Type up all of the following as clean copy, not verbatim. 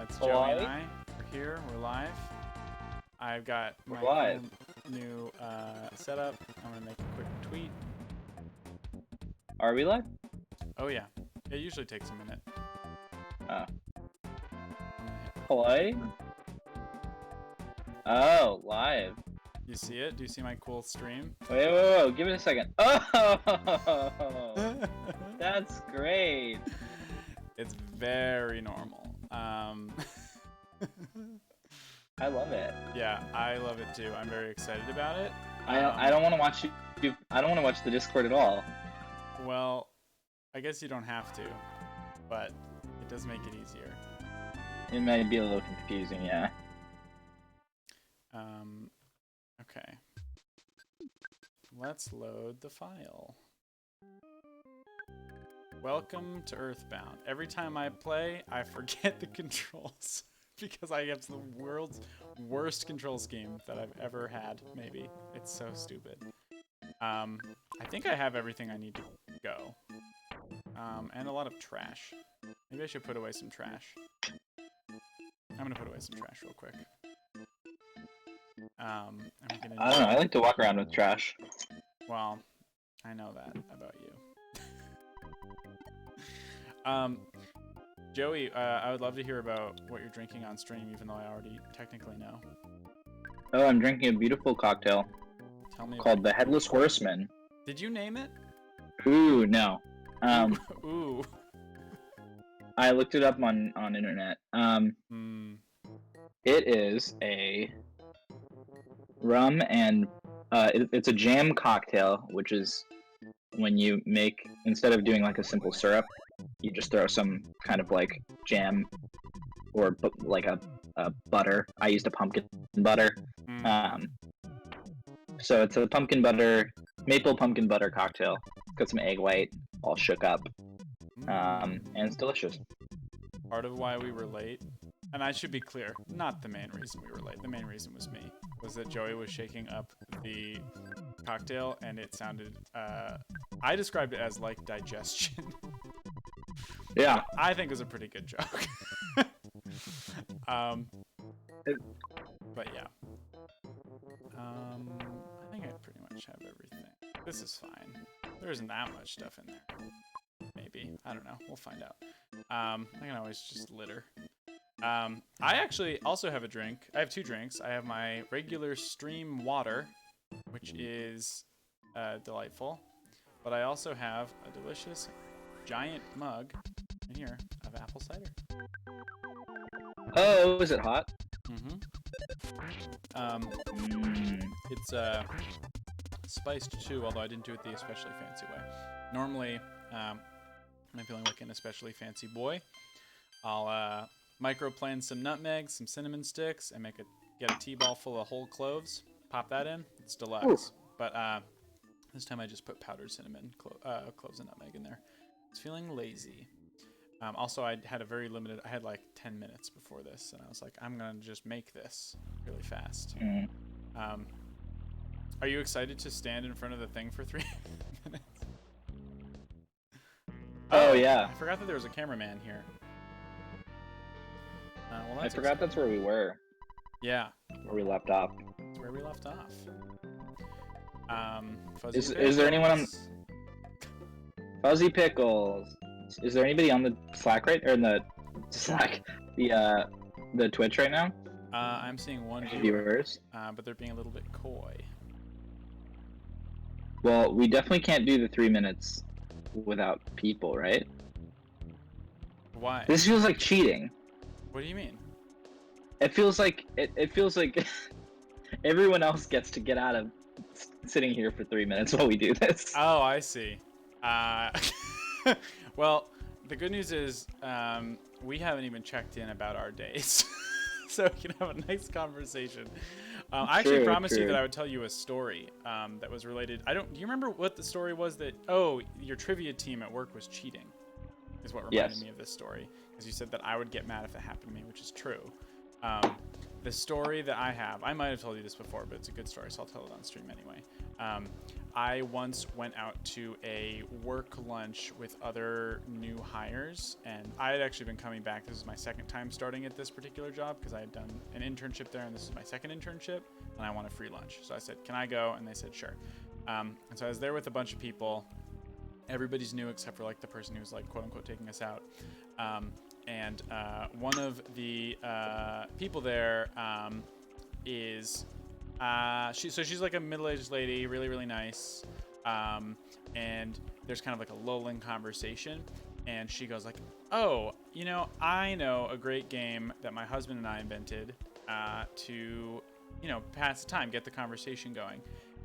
It's Joey Hello? and I. We're here. We're live. I've got my Live. cool new setup. I'm gonna make a quick tweet. Are we live? Oh yeah, it usually takes a minute. Oh. I'm gonna hit. Play? Oh, live. You see it? Do you see my cool stream? Wait, give it a second. Oh, that's great. It's very normal. I love it. Yeah, I love it too. I'm very excited about it. I don't want to watch you. I don't want to watch the Discord at all. Well, I guess you don't have to, but it does make it easier. It might be a little confusing, yeah. Okay. Let's load the file. Welcome to Earthbound. Every time I play, I forget the controls because I have the world's worst control scheme that I've ever had, maybe. It's so stupid. I think I have everything I need to go. And a lot of trash. Maybe I should put away some trash. I'm gonna put away some trash real quick. I don't know, I like to walk around with trash. Well, I know that about you. Joey, I would love to hear about what you're drinking on stream, even though I already technically know. Oh, I'm drinking a beautiful cocktail. Tell me called the Headless Horseman. Did you name it? Ooh, no. Ooh. I looked it up on internet. It is a rum and it's a jam cocktail, which is when you make, instead of doing like a simple syrup, you just throw some kind of like jam or like a butter. I used a pumpkin butter. So it's a maple pumpkin butter cocktail. Got some egg white, all shook up, and it's delicious. Part of why we were late, and I should be clear, not the main reason we were late. The main reason was me. Was that Joey was shaking up the cocktail, and it sounded. I described it as like digestion. Yeah. I think it was a pretty good joke. But yeah. I think I pretty much have everything. This is fine. There isn't that much stuff in there. Maybe. I don't know. We'll find out. I can always just litter. I actually also have a drink. I have two drinks. I have my regular stream water, which is delightful. But I also have a delicious giant mug in here of apple cider. Oh, is it hot? It's spiced too, although I didn't do it the especially fancy way. Normally, when I'm feeling like an especially fancy boy, I'll microplane some nutmegs, some cinnamon sticks, and get a tea-ball full of whole cloves. Pop that in. It's deluxe. Ooh. But this time I just put powdered cinnamon, cloves, and nutmeg in there. It's feeling lazy. Also, I had I had like 10 minutes before this, and I was like, I'm gonna just make this really fast. Are you excited to stand in front of the thing for 3 minutes? Oh yeah. I forgot that there was a cameraman here. Well, I forgot that's where we were. Yeah. Where we left off. That's where we left off. Is there anyone on Fuzzy Pickles? Is there anybody on the Slack or in the Slack, the Twitch right now? I'm seeing one viewers, but they're being a little bit coy. Well, we definitely can't do the 3 minutes without people, right? Why? This feels like cheating. What do you mean? It feels like everyone else gets to get out of sitting here for 3 minutes while we do this. Oh, I see. Well, the good news is we haven't even checked in about our days, so we can have a nice conversation. I actually promised you that I would tell you a story that was related. Do you remember what the story was that? Oh, your trivia team at work was cheating, is what reminded me of this story. Because you said that I would get mad if it happened to me, which is true. The story that I have, I might have told you this before, but it's a good story, so I'll tell it on stream anyway. I once went out to a work lunch with other new hires, and I had actually been coming back. This is my second time starting at this particular job because I had done an internship there, and this is my second internship, and I want a free lunch. So I said, can I go? And they said, sure. And so I was there with a bunch of people. Everybody's new except for like the person who's like quote unquote taking us out. And one of the people there is she's like a middle-aged lady, really, really nice. And there's kind of like a lulling conversation, and she goes like, oh, you know, I know a great game that my husband and I invented to, you know, pass the time, get the conversation going.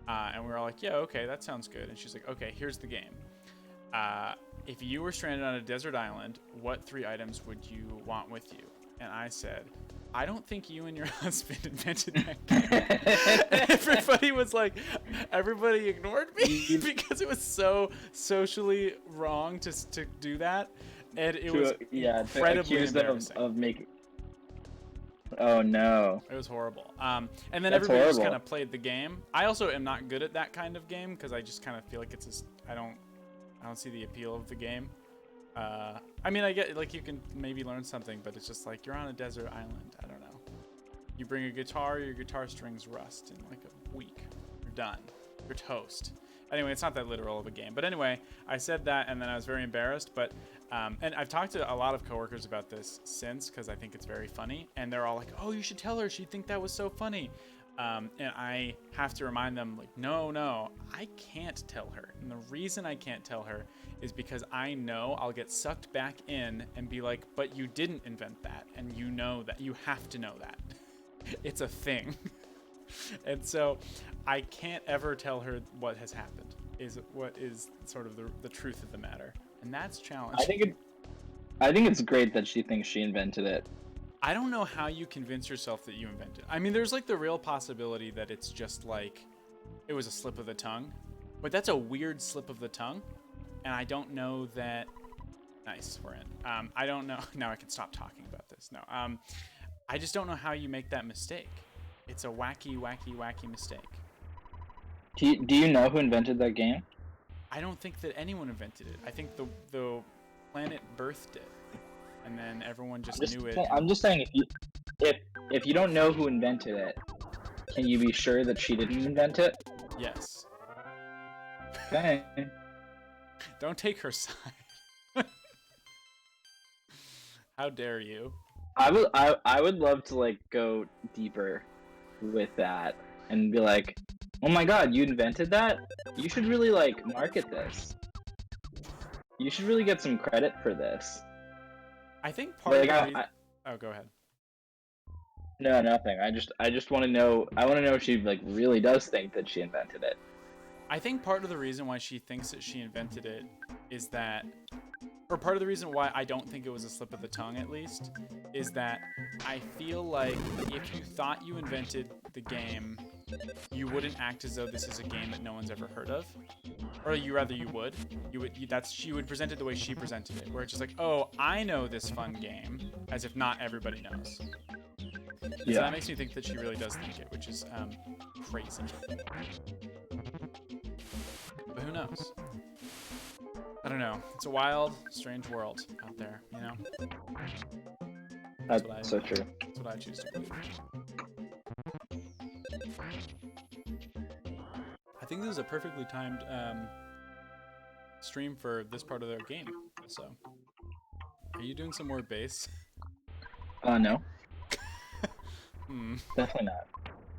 And we were all like, yeah, okay, that sounds good. And she's like, okay, here's the game. If you were stranded on a desert island, what 3 items would you want with you? And I said, I don't think you and your husband invented that game. Everybody was like, everybody ignored me because it was so socially wrong to do that. And it was incredibly embarrassing. Of making. Oh no. It was horrible. And then That's everybody just horrible. kind of played the game. I also am not good at that kind of game because I just kind of feel like it's just, I don't see the appeal of the game. I mean, I get like you can maybe learn something, but it's just like you're on a desert island. I don't know. You bring a guitar, your guitar strings rust in like a week. You're done. You're toast. Anyway, it's not that literal of a game. But anyway, I said that, and then I was very embarrassed. But and I've talked to a lot of coworkers about this since because I think it's very funny, and they're all like, "Oh, you should tell her. She'd think that was so funny." And I have to remind them, like, no, I can't tell her. And the reason I can't tell her is because I know I'll get sucked back in and be like, but you didn't invent that. And you know that. You have to know that. It's a thing. And so I can't ever tell her what has happened, is what is sort of the truth of the matter. And that's challenging. I think it's great that she thinks she invented it. I don't know how you convince yourself that you invented it. I mean, there's like the real possibility that it's just like, it was a slip of the tongue. But that's a weird slip of the tongue. And I don't know that... Nice, we're in. I don't know... Now I can stop talking about this. No. I just don't know how you make that mistake. It's a wacky, wacky, wacky mistake. Do you know who invented that game? I don't think that anyone invented it. I think the planet birthed it. And then everyone just knew it. I'm just saying, if you don't know who invented it, can you be sure that she didn't invent it? Yes. Okay. Don't take her side. How dare you? I would love to like go deeper with that and be like, oh my god, you invented that? You should really like market this. You should really get some credit for this. I think part Like, of the reason... Oh, go ahead. No, nothing. I just want to know. I want to know if she like really does think that she invented it. I think part of the reason why she thinks that she invented it is that, or part of the reason why I don't think it was a slip of the tongue, at least, is that I feel like if you thought you invented the game, you wouldn't act as though this is a game that no one's ever heard of. Or you would. She would present it the way she presented it, where it's just like, oh, I know this fun game, as if not everybody knows. Yeah. So that makes me think that she really does think it, which is crazy. But who knows? I don't know. It's a wild, strange world out there, you know? That's so true. That's what I choose to believe. I think this is a perfectly timed stream for this part of their game. So, are you doing some more bass? No. Hmm. Definitely not.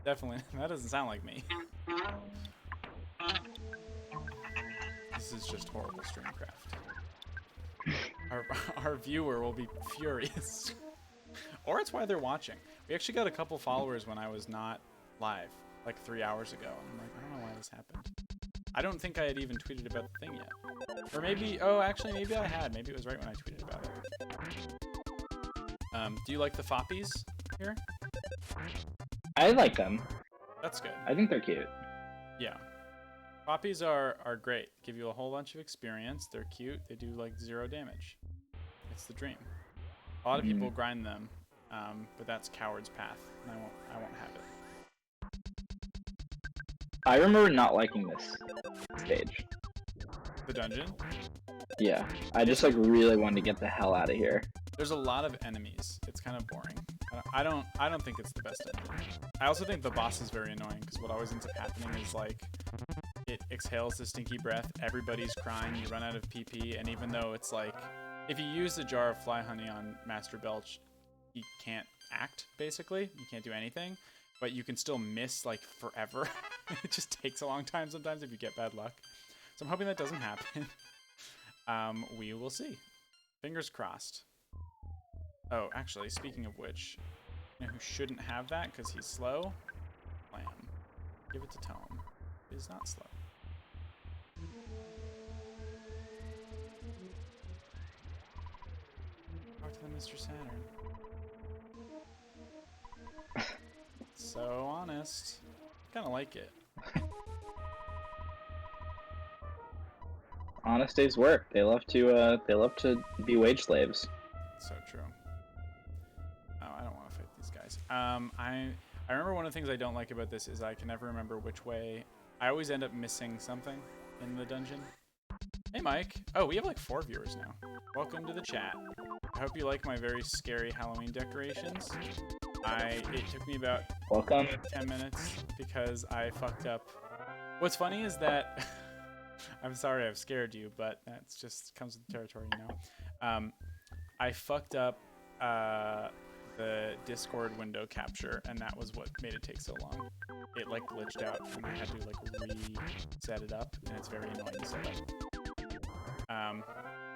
Definitely. That doesn't sound like me. This is just horrible streamcraft. Our viewer will be furious. Or it's why they're watching. We actually got a couple followers when I was not live, like 3 hours ago. And I'm like, I don't know why this happened. I don't think I had even tweeted about the thing yet. Or maybe, oh, actually, maybe I had. Maybe it was right when I tweeted about it. Do you like the foppies here? I like them. That's good. I think they're cute. Yeah. Foppies are great. Give you a whole bunch of experience. They're cute. They do like 0 damage. It's the dream. A lot of people grind them, but that's coward's path, and I won't have it. I remember not liking this stage. The dungeon? Yeah, I just like really wanted to get the hell out of here. There's a lot of enemies. It's kind of boring. I don't think it's the best dungeon. I also think the boss is very annoying because what always ends up happening is like it exhales the stinky breath. Everybody's crying. You run out of PP, and even though it's like if you use the jar of fly honey on Master Belch, you can't act basically. You can't do anything, but you can still miss like forever. It just takes a long time sometimes if you get bad luck. So I'm hoping that doesn't happen. We will see. Fingers crossed. Oh, actually, speaking of which, you know who shouldn't have that because he's slow? Lamb. Give it to Tome. It is not slow. Talk to the Mr. Saturn. So honest. Kind of like it. Honest days work. They love to be wage slaves. So true. Oh, I don't want to fight these guys. I remember one of the things I don't like about this is I can never remember which way. I always end up missing something in the dungeon. Hey, Mike. Oh, we have like 4 viewers now. Welcome to the chat. I hope you like my very scary Halloween decorations. It took me about Welcome. 10 minutes because I fucked up. What's funny is that I'm sorry I've scared you, but that's just comes with the territory, you know. I fucked up the Discord window capture, and that was what made it take so long. It like glitched out, and I had to like reset it up, and it's very annoying to set up.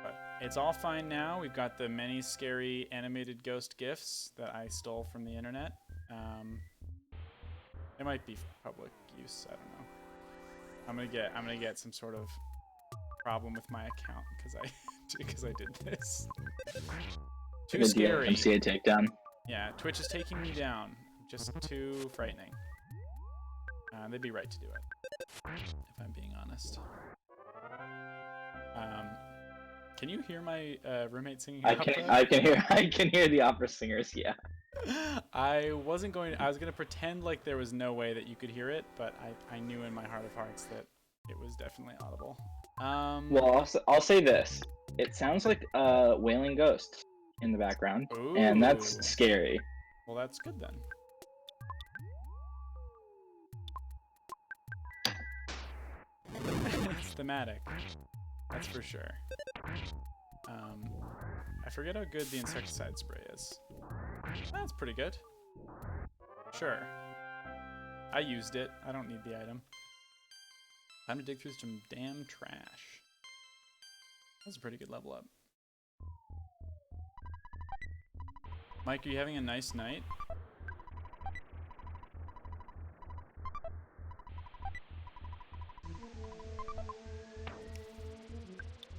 But it's all fine now. We've got the many scary animated ghost gifs that I stole from the internet. It might be public use. I don't know. I'm gonna get some sort of problem with my account because I did this. Too scary. MCA takedown. Yeah, Twitch is taking me down. Just too frightening. They'd be right to do it, if I'm being honest. Can you hear my roommate singing? I can hear the opera singers. Yeah. I was gonna pretend like there was no way that you could hear it, but I knew in my heart of hearts that it was definitely audible. Well, I'll say this. It sounds like wailing ghosts in the background, Ooh. and that's scary. Well, that's good then. It's thematic. That's for sure. I forget how good the insecticide spray is. That's pretty good. Sure. I used it. I don't need the item. Time to dig through some damn trash. That's a pretty good level up. Mike, are you having a nice night?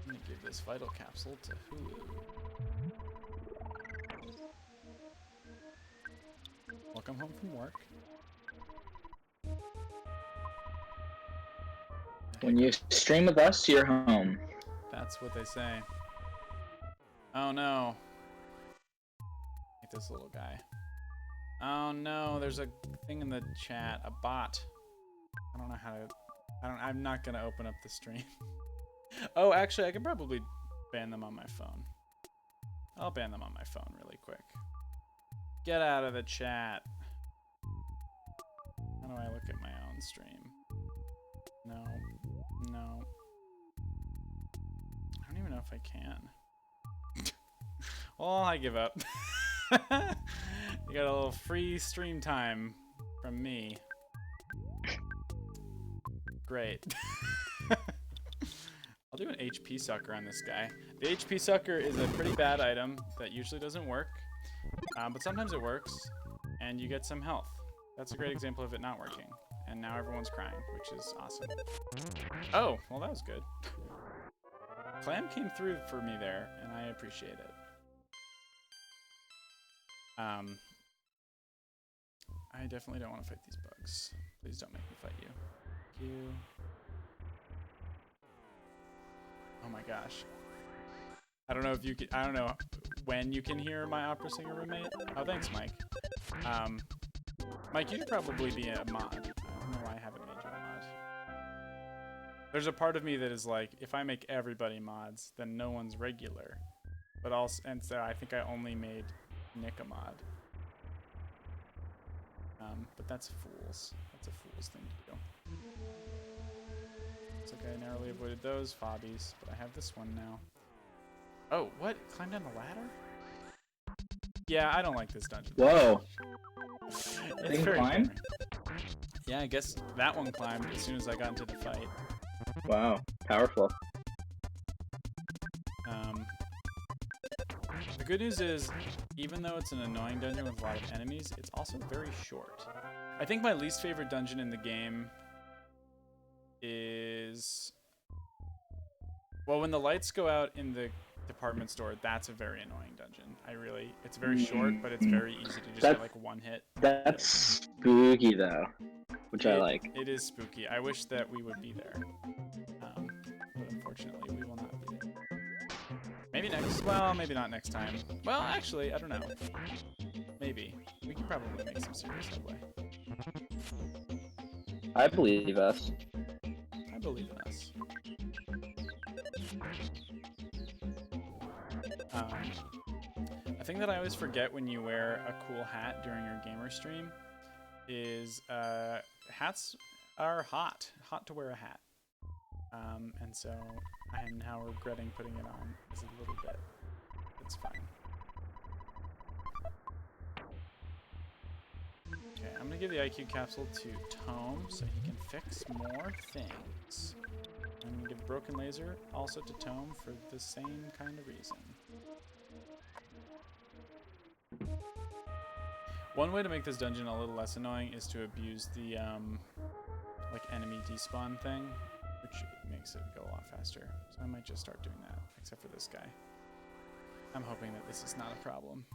I'm gonna give this vital capsule to Hulu. Welcome home from work. When you stream with us, you're home. That's what they say. Oh no. Hate this little guy. Oh no, there's a thing in the chat, a bot. I don't know how to. I'm not gonna open up the stream. Oh, actually, I can probably ban them on my phone. I'll ban them on my phone really quick. Get out of the chat. How do I look at my own stream? No. No. I don't even know if I can. Well, I give up. You got a little free stream time from me. Great. I'll do an HP sucker on this guy. The HP sucker is a pretty bad item that usually doesn't work, but sometimes it works, and you get some health. That's a great example of it not working. And now everyone's crying, which is awesome. Oh, well that was good. Clam came through for me there, and I appreciate it. I definitely don't want to fight these bugs. Please don't make me fight you. Thank you. Oh my gosh. I don't know if you can, I don't know when you can hear my opera singer roommate. Oh, thanks, Mike. Mike, you should probably be a mod. I don't know why I haven't made you a mod. There's a part of me that is like, if I make everybody mods, then no one's regular. But also, and so I think I only made Nick a mod. But that's fools. That's a fool's thing to do. It's okay, I narrowly avoided those fobbies, but I have this one now. Oh, what? Climb down the ladder? Yeah, I don't like this dungeon. Whoa. It's very climb? Yeah, I guess that one climbed as soon as I got into the fight. Wow, powerful. The good news is, even though it's an annoying dungeon with a lot of enemies, it's also very short. I think my least favorite dungeon in the game is... Well, when the lights go out in the department store, that's a very annoying dungeon. It's very short, but it's very easy to just get like one hit. That's spooky though, which I like. It is spooky. I wish that we would be there. But unfortunately, we will not be there. Maybe next. Well, maybe not next time. Well, actually, I don't know. Maybe. We can probably make some serious headway. I believe us. I believe in us. A thing that I always forget when you wear a cool hat during your gamer stream is hats are hot. Hot to wear a hat. And so I am now regretting putting it on just a little bit. It's fine. Okay, I'm gonna give the IQ capsule to Tome so he can fix more things. I'm gonna give Broken Laser also to Tome for the same kind of reason. One way to make this dungeon a little less annoying is to abuse the like enemy despawn thing, which makes it go a lot faster. So I might just start doing that, except for this guy. I'm hoping that this is not a problem.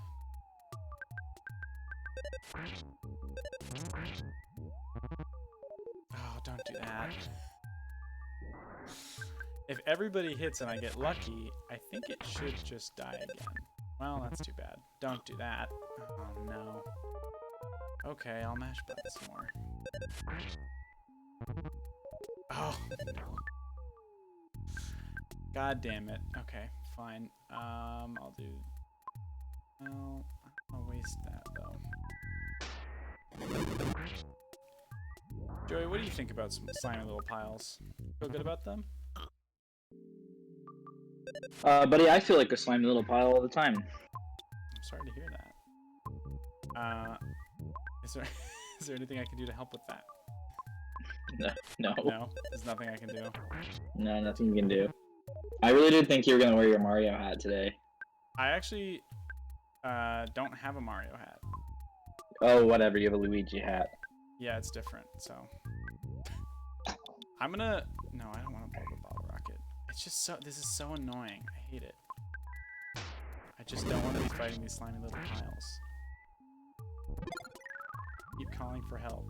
Oh, don't do that. If everybody hits and I get lucky, I think it should just die again. Well, that's too bad. Don't do that. Oh, no. Okay, I'll mash buttons more. Oh, no. God damn it. Okay, fine. I'll do... Well, I'll waste that, though. Joey, what do you think about some slimy little piles? Feel good about them? Buddy, I feel like a slimy little pile all the time. I'm sorry to hear that. Is there anything I can do to help with that? No. No? There's nothing I can do? No, nothing you can do. I really did think you were gonna wear your Mario hat today. I actually don't have a Mario hat. Oh, whatever, you have a Luigi hat. Yeah, it's different, so... I'm gonna... No, I don't want to blow the bottle rocket. It's just so... This is so annoying. I hate it. I just don't want to be fighting these slimy little piles. Keep calling for help.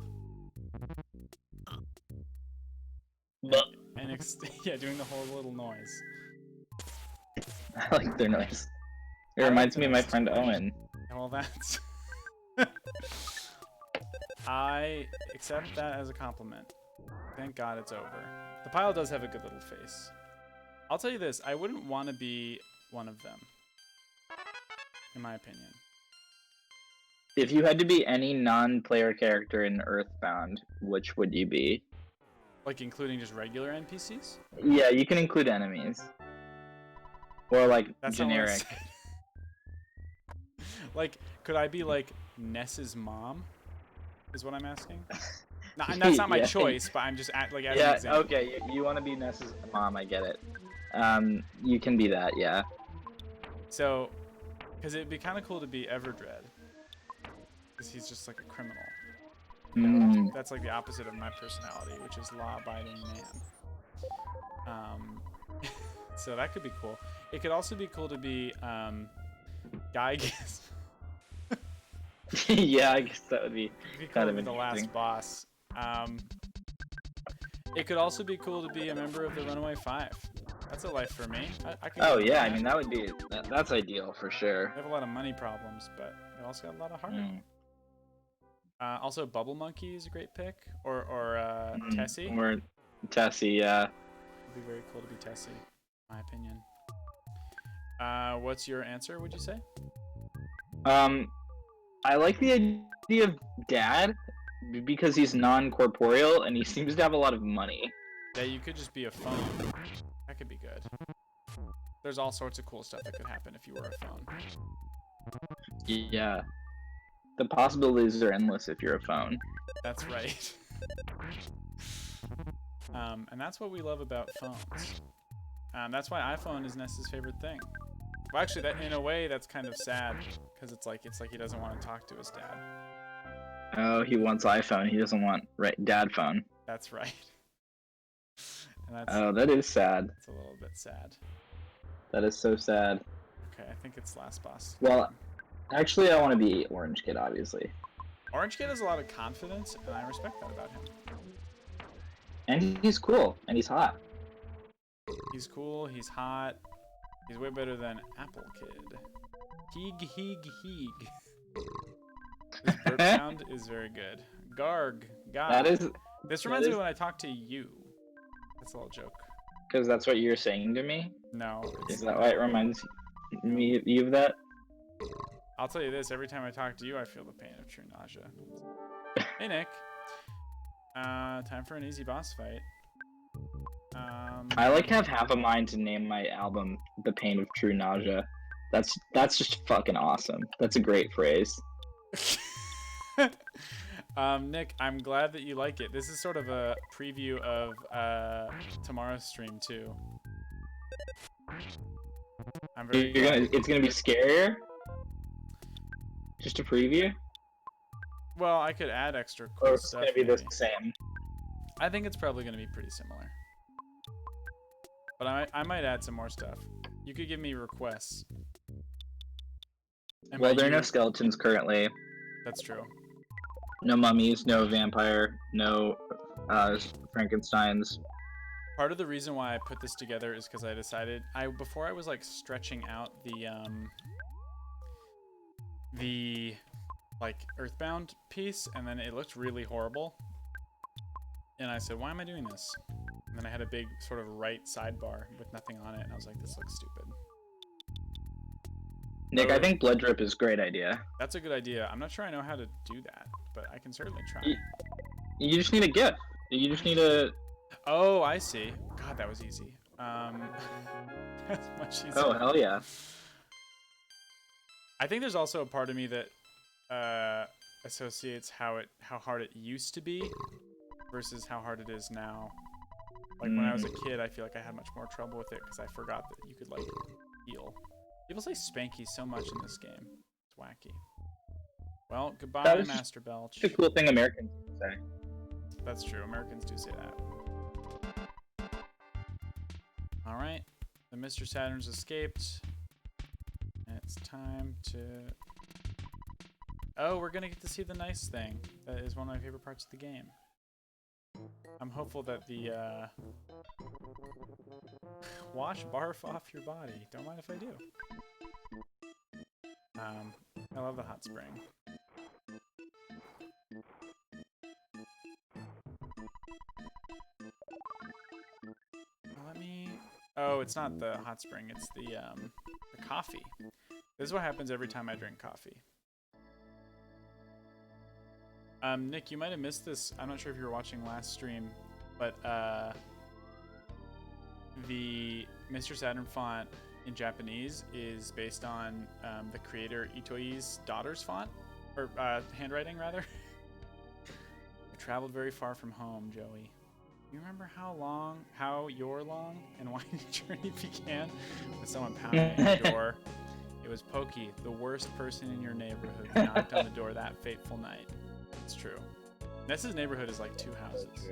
And yeah, doing the whole little noise. I like their noise. It reminds me of my friend Owen. Well, that's... I accept that as a compliment. Thank God it's over. The pile does have a good little face. I'll tell you this, I wouldn't want to be one of them. In my opinion. If you had to be any non-player character in Earthbound, which would you be? Like including just regular NPCs? Yeah, you can include enemies. Or like That's generic. Like, could I be like Ness's mom? Is what I'm asking? No, and that's not my choice, but I'm just like as an example. Okay, you want to be Ness's mom, I get it. You can be that, yeah. So, because it'd be kind of cool to be Everdread. Because he's just like a criminal. You know, that's like the opposite of my personality, which is law-abiding man. So that could be cool. It could also be cool to be Guy Giz. Yeah, I guess that would be kind of the last boss. It could also be cool to be a member of the Runaway Five. That's a life for me. I could oh yeah, I mean that would be that's ideal for sure. They have a lot of money problems, but they also got a lot of heart. Also, Bubble Monkey is a great pick, or Tessie. Or Tessie, yeah. be very cool to be Tessie, in my opinion. What's your answer, would you say? I like the idea of dad because he's non-corporeal and he seems to have a lot of money. Yeah, you could just be a phone. That could be good. There's all sorts of cool stuff that could happen if you were a phone. Yeah. The possibilities are endless if you're a phone. That's right. And that's what we love about phones. That's why iPhone is Ness's favorite thing. Well, actually, that in a way, that's kind of sad because it's like he doesn't want to talk to his dad. Oh, he wants iPhone. He doesn't want dad phone. That's right. And that's, oh, that is sad. It's a little bit sad. That is so sad. Okay, I think it's last boss. Well, actually, I want to be Orange Kid, obviously. Orange Kid has a lot of confidence, and I respect that about him. And he's cool, and he's hot. He's cool, he's hot. He's way better than Apple Kid. Heeg, heeg, heeg. This burp sound is very good. Garg, God. That is. This reminds me when I talk to you. That's a little joke. Because that's what you're saying to me? No. Is that why it reminds me of that? I'll tell you this, every time I talk to you, I feel the pain of true nausea. Hey, Nick. Time for an easy boss fight. I like have half a mind to name my album "The Pain of True Nausea." That's just fucking awesome. That's a great phrase. Nick, I'm glad that you like it. This is sort of a preview of tomorrow's stream too. I'm very. It's gonna be scarier. Just a preview. Well, I could add extra cool or it's stuff. Gonna be maybe. the same. I think it's probably gonna be pretty similar. But I might add some more stuff. You could give me requests. Well, there are no skeletons currently. That's true. No mummies, no vampire, no Frankensteins. Part of the reason why I put this together is because I decided before I was like stretching out the like earthbound piece, and then it looked really horrible. And I said, why am I doing this? And then I had a big sort of right sidebar with nothing on it, and I was like, this looks stupid. Nick, I think blood drip is a great idea. That's a good idea. I'm not sure I know how to do that, but I can certainly try. You just need a GIF. You just need a... Oh, I see. God, that was easy. That's much easier. Oh, hell yeah. I think there's also a part of me that associates how hard it used to be versus how hard it is now. Like when I was a kid, I feel like I had much more trouble with it because I forgot that you could like heal. People say spanky so much in this game. It's wacky. Well, goodbye, Master Belch. It's a cool thing Americans say. That's true. Americans do say that. All right. The Mr. Saturn's escaped. And it's time to... Oh, we're going to get to see the nice thing. That is one of my favorite parts of the game. I'm hopeful that the... Wash barf off your body. Don't mind if I do. I love the hot spring. Let me... Oh, it's not the hot spring. It's the coffee. This is what happens every time I drink coffee. Nick, you might have missed this. I'm not sure if you were watching last stream, but the Mr. Saturn font in Japanese is based on the creator Itoi's daughter's font, or handwriting rather. You traveled very far from home, Joey. You remember how your long and winding journey began with someone pounding at your door? It was Pokey, the worst person in your neighborhood, who knocked on the door that fateful night. It's true. Ness's neighborhood is like 2 houses.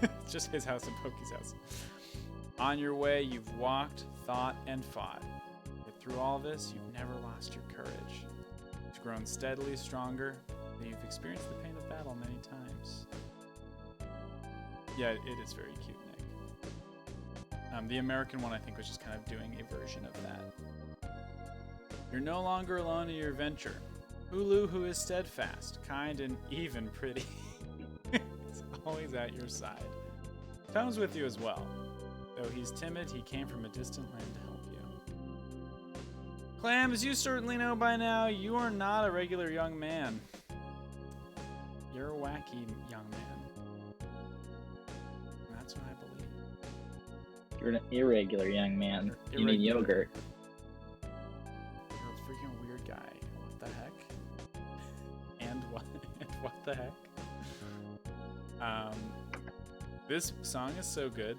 It's just his house and Pokey's house. On your way, you've walked, thought, and fought. Yet through all this, you've never lost your courage. You've grown steadily stronger, but you've experienced the pain of battle many times. Yeah, it is very cute, Nick. The American one, I think, was just kind of doing a version of that. You're no longer alone in your venture. Hulu, who is steadfast, kind, and even pretty, is always at your side. Comes with you as well. Though he's timid, he came from a distant land to help you. Clam, as you certainly know by now, you are not a regular young man. You're a wacky young man. That's what I believe. You're an irregular young man. You need yogurt. You're a freaking weird guy. What the heck? And what? And what the heck? This song is so good.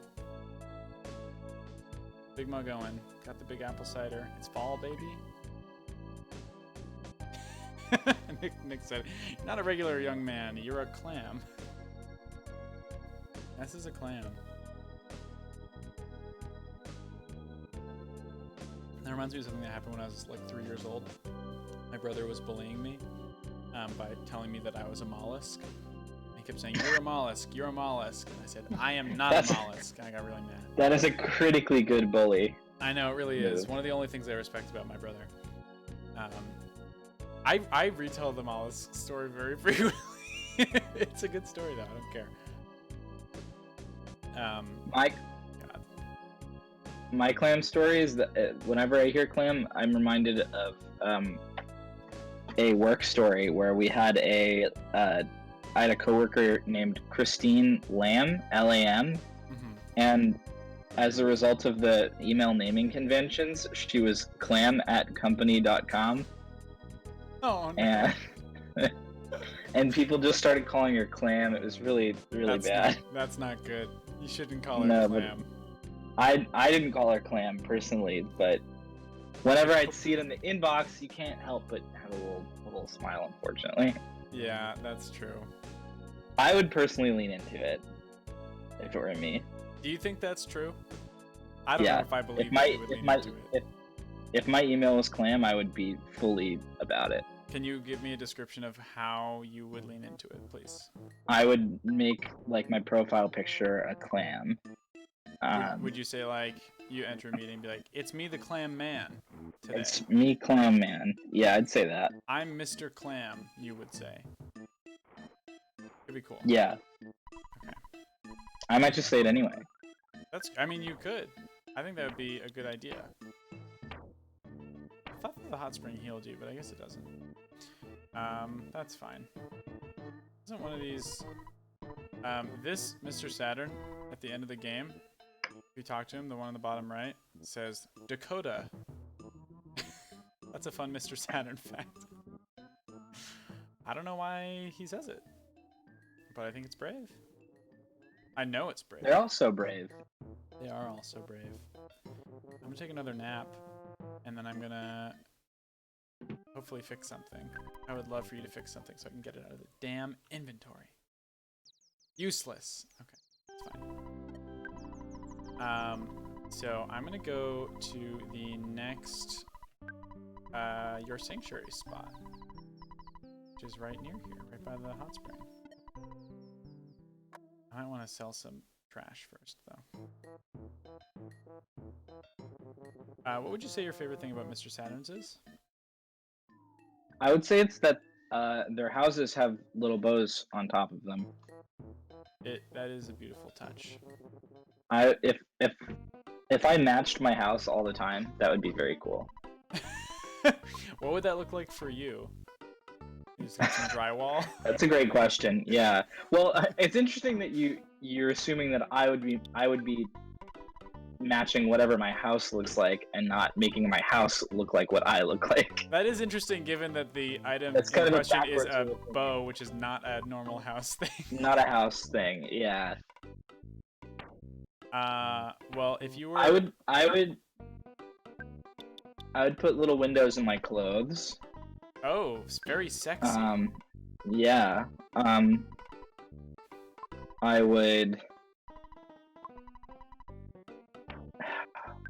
Big Mug going. Got the big apple cider. It's fall, baby. Nick said, "You're not a regular young man. You're a clam." This is a clam. That reminds me of something that happened when I was like 3 years old. My brother was bullying me by telling me that I was a mollusk. He kept saying, "You're a mollusk, you're a mollusk." And I said, "I am not a mollusk." And I got really mad. That is a critically good bully. I know, it really is. One of the only things I respect about my brother. I retell the mollusk story very frequently. It's a good story, though. I don't care. My clam story is that whenever I hear clam, I'm reminded of a work story where we had I had a coworker named Christine Lamb, Lam, and as a result of the email naming conventions, she was clam@company.com. Oh, no. And and people just started calling her Clam. It was really bad. That's not good. You shouldn't call her Clam. I didn't call her Clam personally, but whenever I'd see it in the inbox, you can't help but have a little smile, unfortunately. Yeah, that's true. I would personally lean into it if it were me. Do you think that's true? I don't know if I believe you would lean into it. If my email was Clam, I would be fully about it. Can you give me a description of how you would lean into it, please? I would make like my profile picture a clam. Would you say like you enter a meeting and be like, "It's me, the Clam Man, today"? It's me, Clam Man. Yeah, I'd say that. I'm Mr. Clam, you would say. It'd be cool. Yeah. Okay. I might just say it anyway. I mean, you could. I think that would be a good idea. I thought that the hot spring healed you, but I guess it doesn't. That's fine. Isn't one of these... this Mr. Saturn, at the end of the game, if you talk to him, the one on the bottom right, says, Dakota. That's a fun Mr. Saturn fact. I don't know why he says it, but I think it's brave. I know it's brave. They're all so brave. They are all so brave. I'm gonna take another nap, and then I'm gonna hopefully fix something. I would love for you to fix something so I can get it out of the damn inventory. Useless. Okay, it's fine. So I'm gonna go to the next your sanctuary spot, which is right near here, right by the hot spring. I might want to sell some trash first, though. What would you say your favorite thing about Mr. Saturn's is? I would say it's that their houses have little bows on top of them. That is a beautiful touch. If I matched my house all the time, that would be very cool. What would that look like for you? You just have some drywall? That's a great question. Yeah. Well, it's interesting that you're assuming that I would be matching whatever my house looks like and not making my house look like what I look like. That is interesting, given that the item in question is a bow, which is not a normal house thing. Not a house thing. Yeah. Well, if you were, I would put little windows in my clothes. Oh, it's very sexy. Yeah. I would.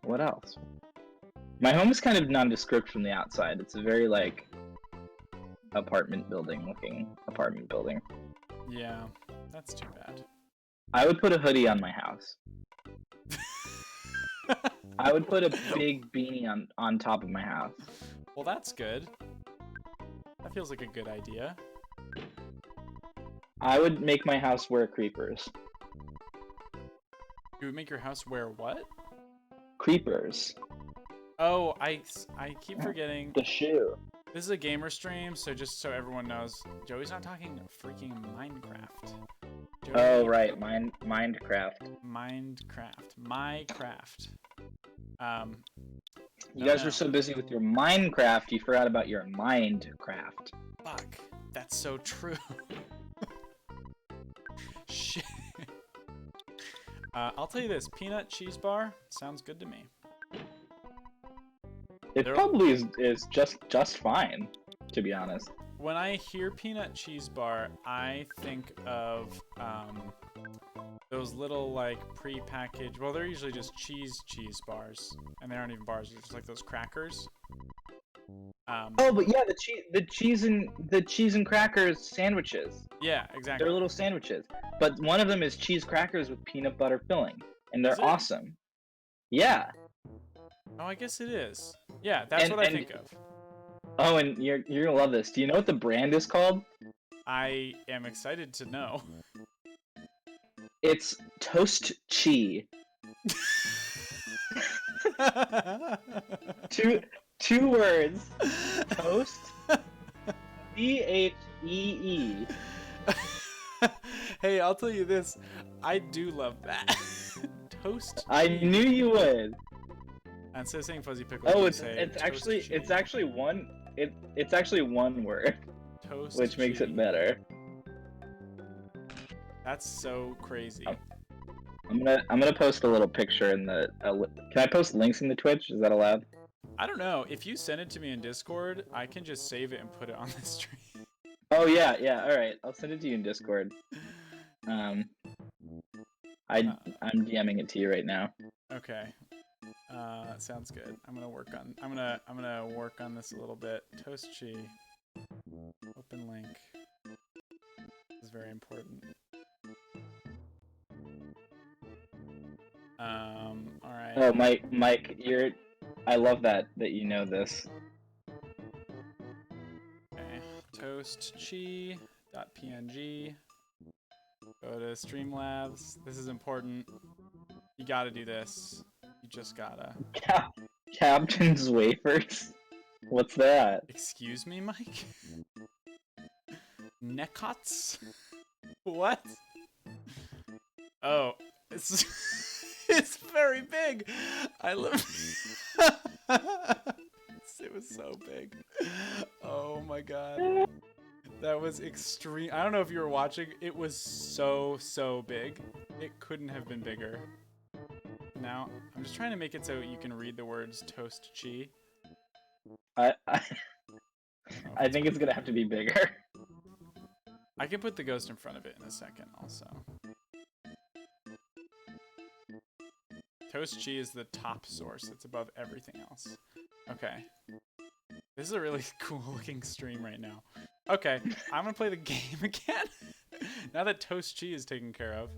What else? My home is kind of nondescript from the outside. It's a very like apartment building looking apartment building. Yeah, that's too bad. I would put a hoodie on my house. I would put a big beanie on top of my house. Well, that's good. That feels like a good idea. I would make my house wear creepers. You would make your house wear what? Creepers. Oh, I keep forgetting. The shoe. This is a gamer stream, so just so everyone knows, Joey's not talking freaking Minecraft. Joey, Oh, right. Minecraft. Minecraft. You guys were so busy with your Minecraft, you forgot about your Mindcraft. Fuck. That's so true. Shit. I'll tell you this. Peanut cheese bar sounds good to me. It probably is just fine, to be honest. When I hear peanut cheese bar, I think of those little like pre-packaged. Well, they're usually just cheese bars, and they aren't even bars. They're just like those crackers. Oh, but yeah, the cheese and crackers sandwiches. Yeah, exactly. They're little sandwiches, but one of them is cheese crackers with peanut butter filling, and they're awesome. Yeah. Oh, I guess it is. Yeah, that's what I think of. Oh, and you're gonna love this. Do you know what the brand is called? I am excited to know. It's Toast Chee. Two words. Toast. Chee. Hey, I'll tell you this. I do love that. Toast. I knew you would. Instead of saying fuzzy pickle, oh, it's actually one word. Toast. Which makes it better. That's so crazy. I'm gonna post a little picture in the. Can I post links in the Twitch? Is that allowed? I don't know. If you send it to me in Discord, I can just save it and put it on the stream. Oh yeah. All right. I'll send it to you in Discord. I'm DMing it to you right now. Okay. That sounds good. I'm gonna work on this a little bit. Toast Chee. Open link. This is very important. All right. Oh, Mike, I love that you know this. Okay. Toastchee.png. Go to Streamlabs. This is important. You gotta do this. You just gotta. Captain's Wafers? What's that? Excuse me, Mike? Neckots? What? Oh, it's it's very big. I love. It was so big. Oh my god. That was extreme. I don't know if you were watching. It was so big. It couldn't have been bigger. Now, I'm just trying to make it so you can read the words Toast Chee. I think it's gonna have to be bigger. I can put the ghost in front of it in a second also. Toast Chee is the top source. It's above everything else. Okay. This is a really cool looking stream right now. Okay, I'm gonna play the game again. Now that Toast Chee is taken care of.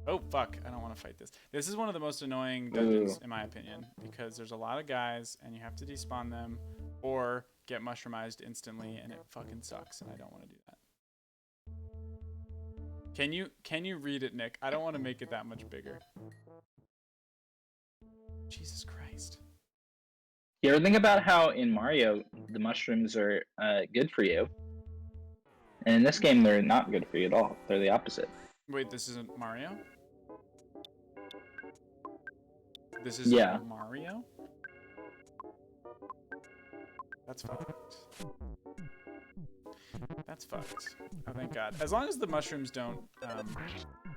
Oh, fuck. I don't want to fight this. This is one of the most annoying dungeons, in my opinion, because there's a lot of guys, and you have to despawn them, or get mushroomized instantly, and it fucking sucks, and I don't want to do that. Can you read it, Nick? I don't want to make it that much bigger. Jesus Christ. You ever think about how in Mario, the mushrooms are good for you? And in this game, they're not good for you at all. They're the opposite. Wait, this isn't Mario? This is Mario? That's fucked. That's fucked. Oh, thank God. As long as the mushrooms don't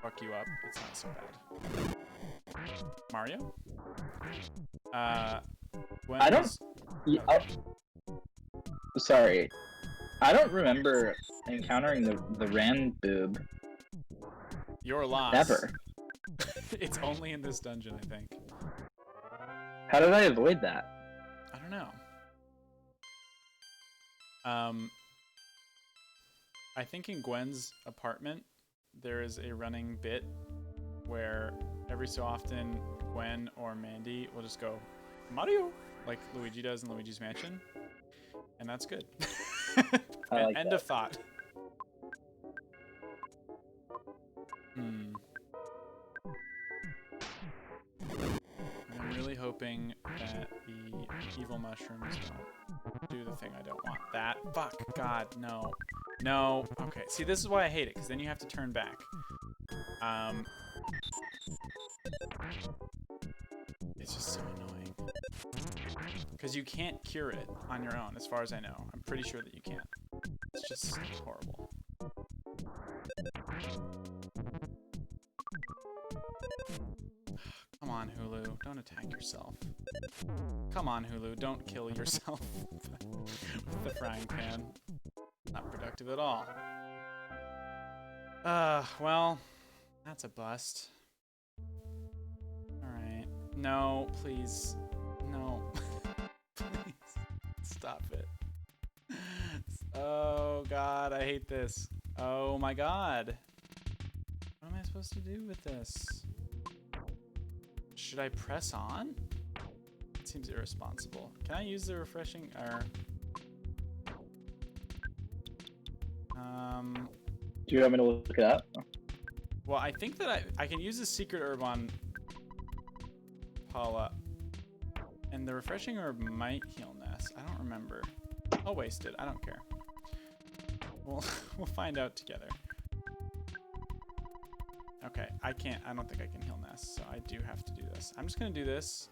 fuck you up, it's not so bad. Mario? Sorry. I don't remember encountering the Ran boob. You're lost. Never. It's only in this dungeon, I think. How did I avoid that? I don't know. I think in Gwen's apartment, there is a running bit where every so often Gwen or Mandy will just go, Mario, like Luigi does in Luigi's Mansion. And that's good. End of thought. hoping that the evil mushrooms don't do the thing I don't want. That. Fuck. God, no. No. Okay. See, this is why I hate it, because then you have to turn back. It's just so annoying. Because you can't cure it on your own, as far as I know. I'm pretty sure that you can't. It's just horrible. Come on, Hulu. Don't attack yourself. Come on, Hulu. Don't kill yourself with the frying pan. Not productive at all. Well, that's a bust. Alright. No, please. No. Please. Stop it. Oh, God. I hate this. Oh, my God. What am I supposed to do with this? Should I press on? It seems irresponsible. Can I use the refreshing or Do you want me to look it up? well, I think that I can use the secret herb on Paula. And the refreshing herb might heal Ness. I don't remember. I'll waste it. I don't care. We'll find out together. Okay, I don't think I can heal Ness, so I do have to do this. I'm just gonna do this.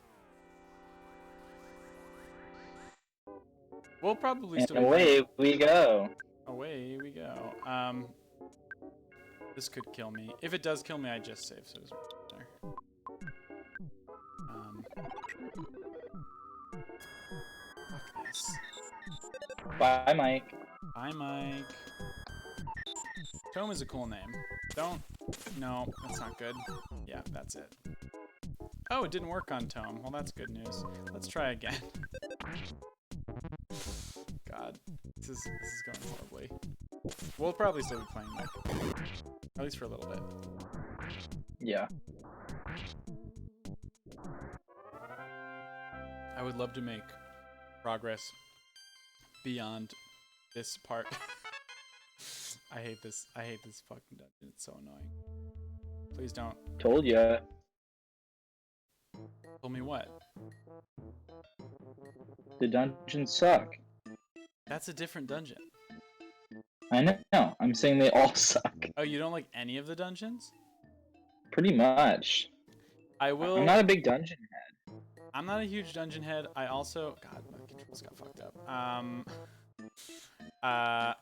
We'll probably And still be away we go. Away we go. This could kill me. If it does kill me, I just save, so it doesn't matter. Fuck this. Bye, Mike. Bye, Mike. Tome is a cool name. No, that's not good. Yeah, that's it. Oh, it didn't work on Tome. Well, that's good news. Let's try again. God, this is going horribly. We'll probably still be playing Mike. At least for a little bit. Yeah. I would love to make progress beyond this part. I hate this fucking dungeon. It's so annoying. Please don't. Told ya. Tell me what? The dungeons suck. That's a different dungeon. I know. I'm saying they all suck. Oh, you don't like any of the dungeons? Pretty much. I will. I'm not a big dungeon head. I'm not a huge dungeon head. I also. God, my controls got fucked up. God.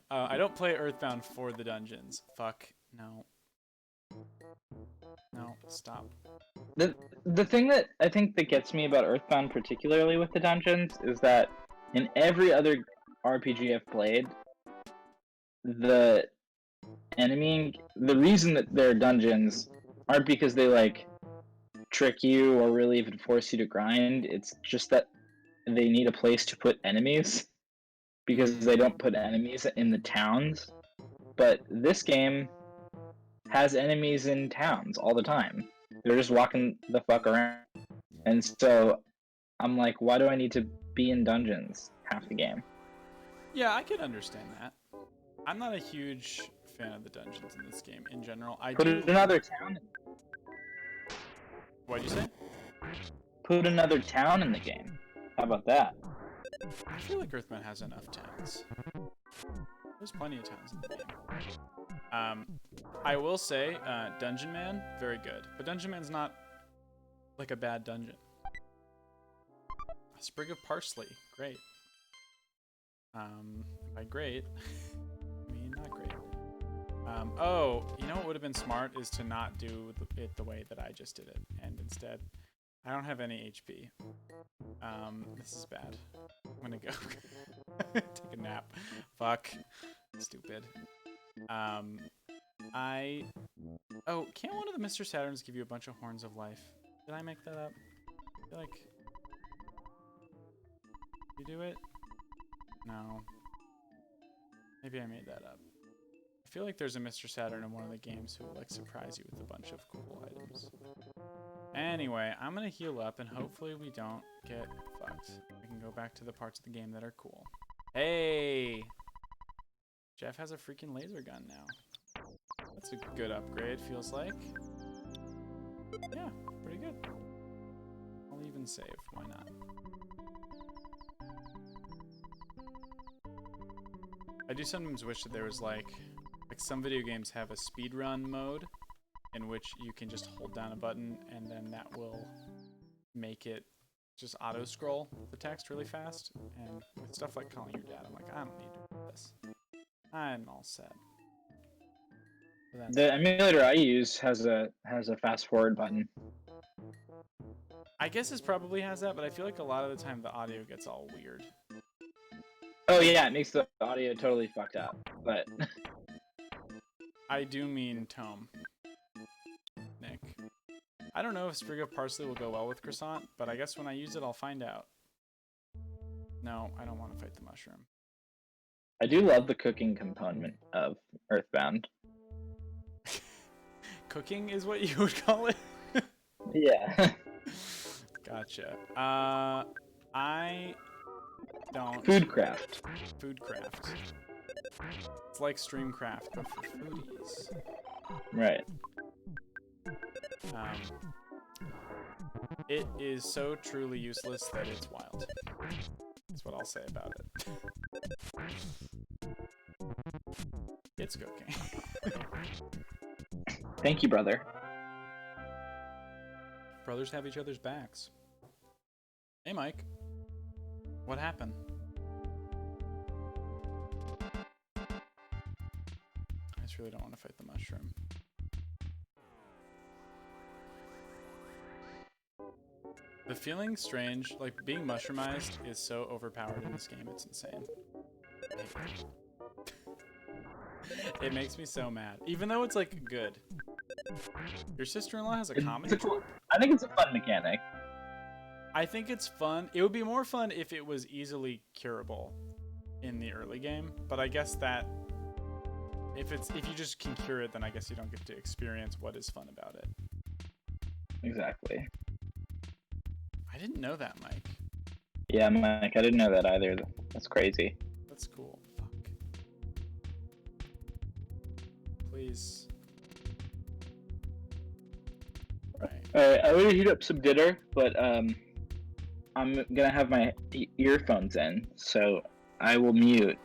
I don't play Earthbound for the dungeons. Fuck. No. No, stop. The thing that I think that gets me about Earthbound, particularly with the dungeons, is that in every other RPG I've played, the reason that they're dungeons aren't because they like trick you or really even force you to grind. It's just that they need a place to put enemies because they don't put enemies in the towns. But this game has enemies in towns all the time. They're just walking the fuck around. And so I'm like, why do I need to be in dungeons half the game? Yeah, I can understand that. I'm not a huge fan of the dungeons in this game in general. Put another town. What'd you say? Put another town in the game. How about that? I feel like Earthbound has enough towns. There's plenty of towns in the game. I will say, Dungeon Man, very good. But Dungeon Man's not like a bad dungeon. A sprig of parsley, great. By great, I mean not great. Oh, you know what would have been smart is to not do it the way that I just did it, and instead, I don't have any HP. This is bad. I'm gonna go take a nap. Fuck. Stupid. Oh, can't one of the Mr. Saturns give you a bunch of horns of life? Did I make that up? I feel like... You do it? No. Maybe I made that up. I feel like there's a Mr. Saturn in one of the games who will like surprise you with a bunch of cool items. Anyway, I'm gonna heal up and hopefully we don't get fucked. We can go back to the parts of the game that are cool. Hey! Jeff has a freaking laser gun now. That's a good upgrade, feels like. Yeah, pretty good. I'll even save. Why not? I do sometimes wish that there was like some video games have a speedrun mode in which you can just hold down a button and then that will make it just auto scroll the text really fast. And with stuff like calling your dad, I'm like, I don't need to do this. I'm all set. The emulator I use has a fast forward button. I guess it probably has that, but I feel like a lot of the time the audio gets all weird. Oh yeah, it makes the audio totally fucked up. But I do mean Tome. Nick. I don't know if sprig of parsley will go well with croissant, but I guess when I use it, I'll find out. No, I don't want to fight the mushroom. I do love the cooking component of Earthbound. Cooking is what you would call it? Yeah. Gotcha. I don't... Foodcraft. Foodcraft. It's like Streamcraft, but for foodies. Right. It is so truly useless that it's wild. That's what I'll say about it. It's cooking. Thank you, brother. Brothers have each other's backs. Hey, Mike. What happened? I just really don't want to fight the mushroom. The feeling's strange. Like, being mushroomized is so overpowered in this game, it's insane. It makes me so mad. Even though it's, like, good. Your sister-in-law has a comedy troupe? I think it's a fun mechanic. I think it's fun. It would be more fun if it was easily curable in the early game, but I guess that if you just can cure it, then I guess you don't get to experience what is fun about it. Exactly. I didn't know that, Mike. Yeah, Mike, I didn't know that either. That's crazy. That's cool. Fuck. Please. Right. Alright, I want to heat up some dinner, but I'm gonna have my earphones in, so I will mute,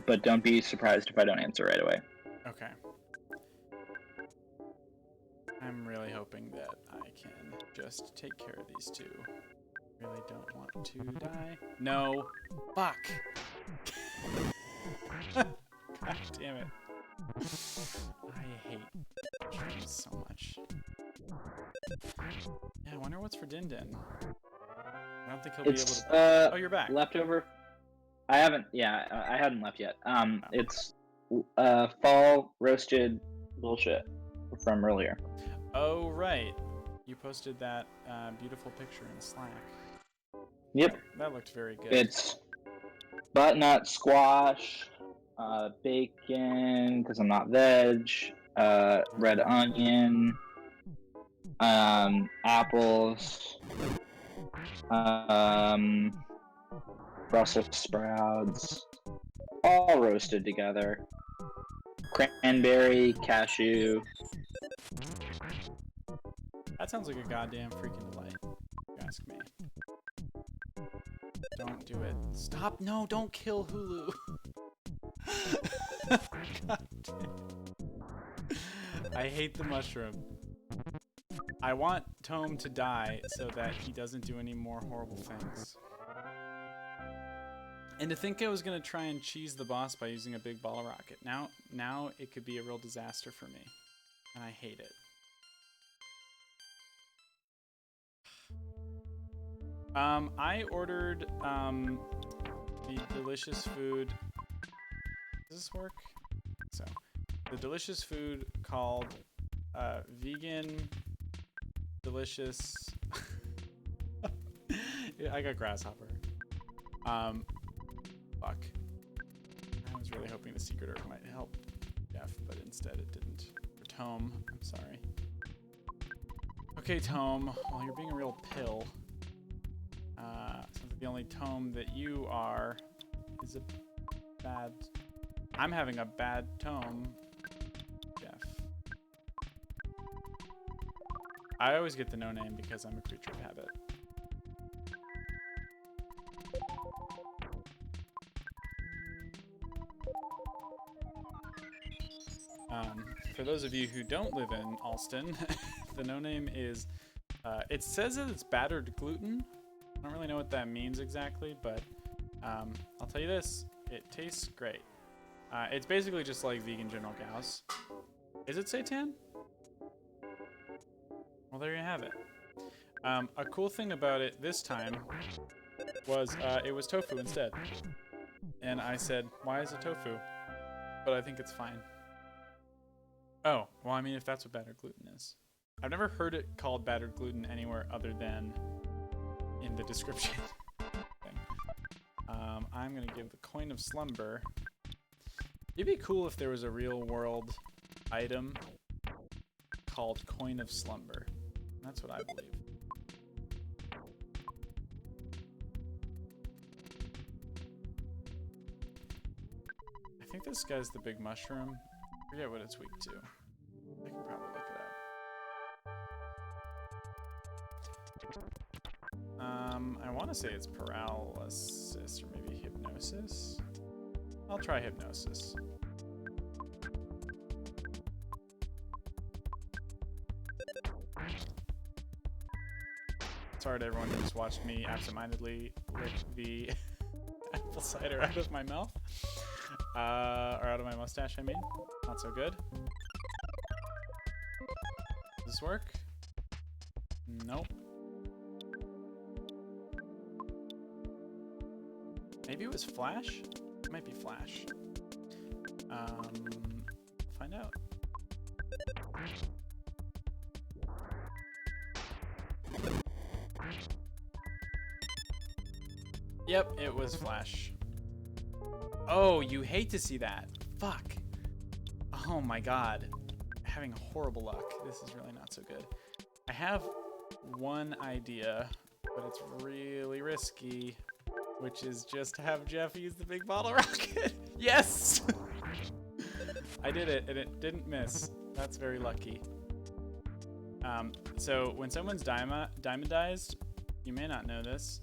but don't be surprised if I don't answer right away. Okay. I'm really hoping that I can just take care of these two. Really don't want to die. No. Fuck. God damn it. I hate mushrooms so much. Yeah, I wonder what's for Din Din. I don't think he'll be able to... Oh, you're back. Leftover. I haven't. Yeah, I hadn't left yet. It's fall roasted bullshit from earlier. Oh, right. You posted that beautiful picture in Slack. Yep. That looked very good. It's butternut squash, bacon, because I'm not veg, red onion, apples, Brussels sprouts, all roasted together. Cranberry, cashew. That sounds like a goddamn freaking delight, if you ask me. Don't do it. Stop! No, don't kill Hulu! God damn. I hate the mushroom. I want Tome to die so that he doesn't do any more horrible things. And to think I was gonna try and cheese the boss by using a big ball rocket. Now it could be a real disaster for me. And I hate it. I ordered the delicious food. Does this work? So, the delicious food called vegan delicious. Yeah, I got grasshopper. Fuck. I was really hoping the secret herb might help Jeff, but instead it didn't. Or Tome, I'm sorry. Okay, Tome. Well, you're being a real pill. The only Tome that you are is a bad... I'm having a bad Tome, Jeff. I always get the no name because I'm a creature of habit. For those of you who don't live in Alston, the no name is, it says that it's battered gluten. I don't really know what that means exactly, but I'll tell you this, it tastes great. It's basically just like vegan General Gauss. Is it seitan? Well, there you have it. A cool thing about it this time was it was tofu instead. And I said, why is it tofu? But I think it's fine. Oh, well, I mean, if that's what battered gluten is. I've never heard it called battered gluten anywhere other than in the description. I'm going to give the Coin of Slumber. It'd be cool if there was a real world item called Coin of Slumber. That's what I believe. I think this guy's the big mushroom. I forget what it's weak to. I can probably look it up. I want to say it's paralysis or maybe hypnosis. I'll try hypnosis. Sorry to everyone who just watched me absentmindedly lick the apple cider out of my mouth. Or out of my mustache, I mean. Not so good. Does this work? Nope. Maybe it was Flash? It might be Flash. Find out. Yep, it was Flash. Oh, you hate to see that. Fuck. Oh my god. Having horrible luck. This is really not so good. I have one idea, but it's really risky, which is just to have Jeff use the big bottle rocket. Yes! I did it, and it didn't miss. That's very lucky. So when someone's diamondized, you may not know this,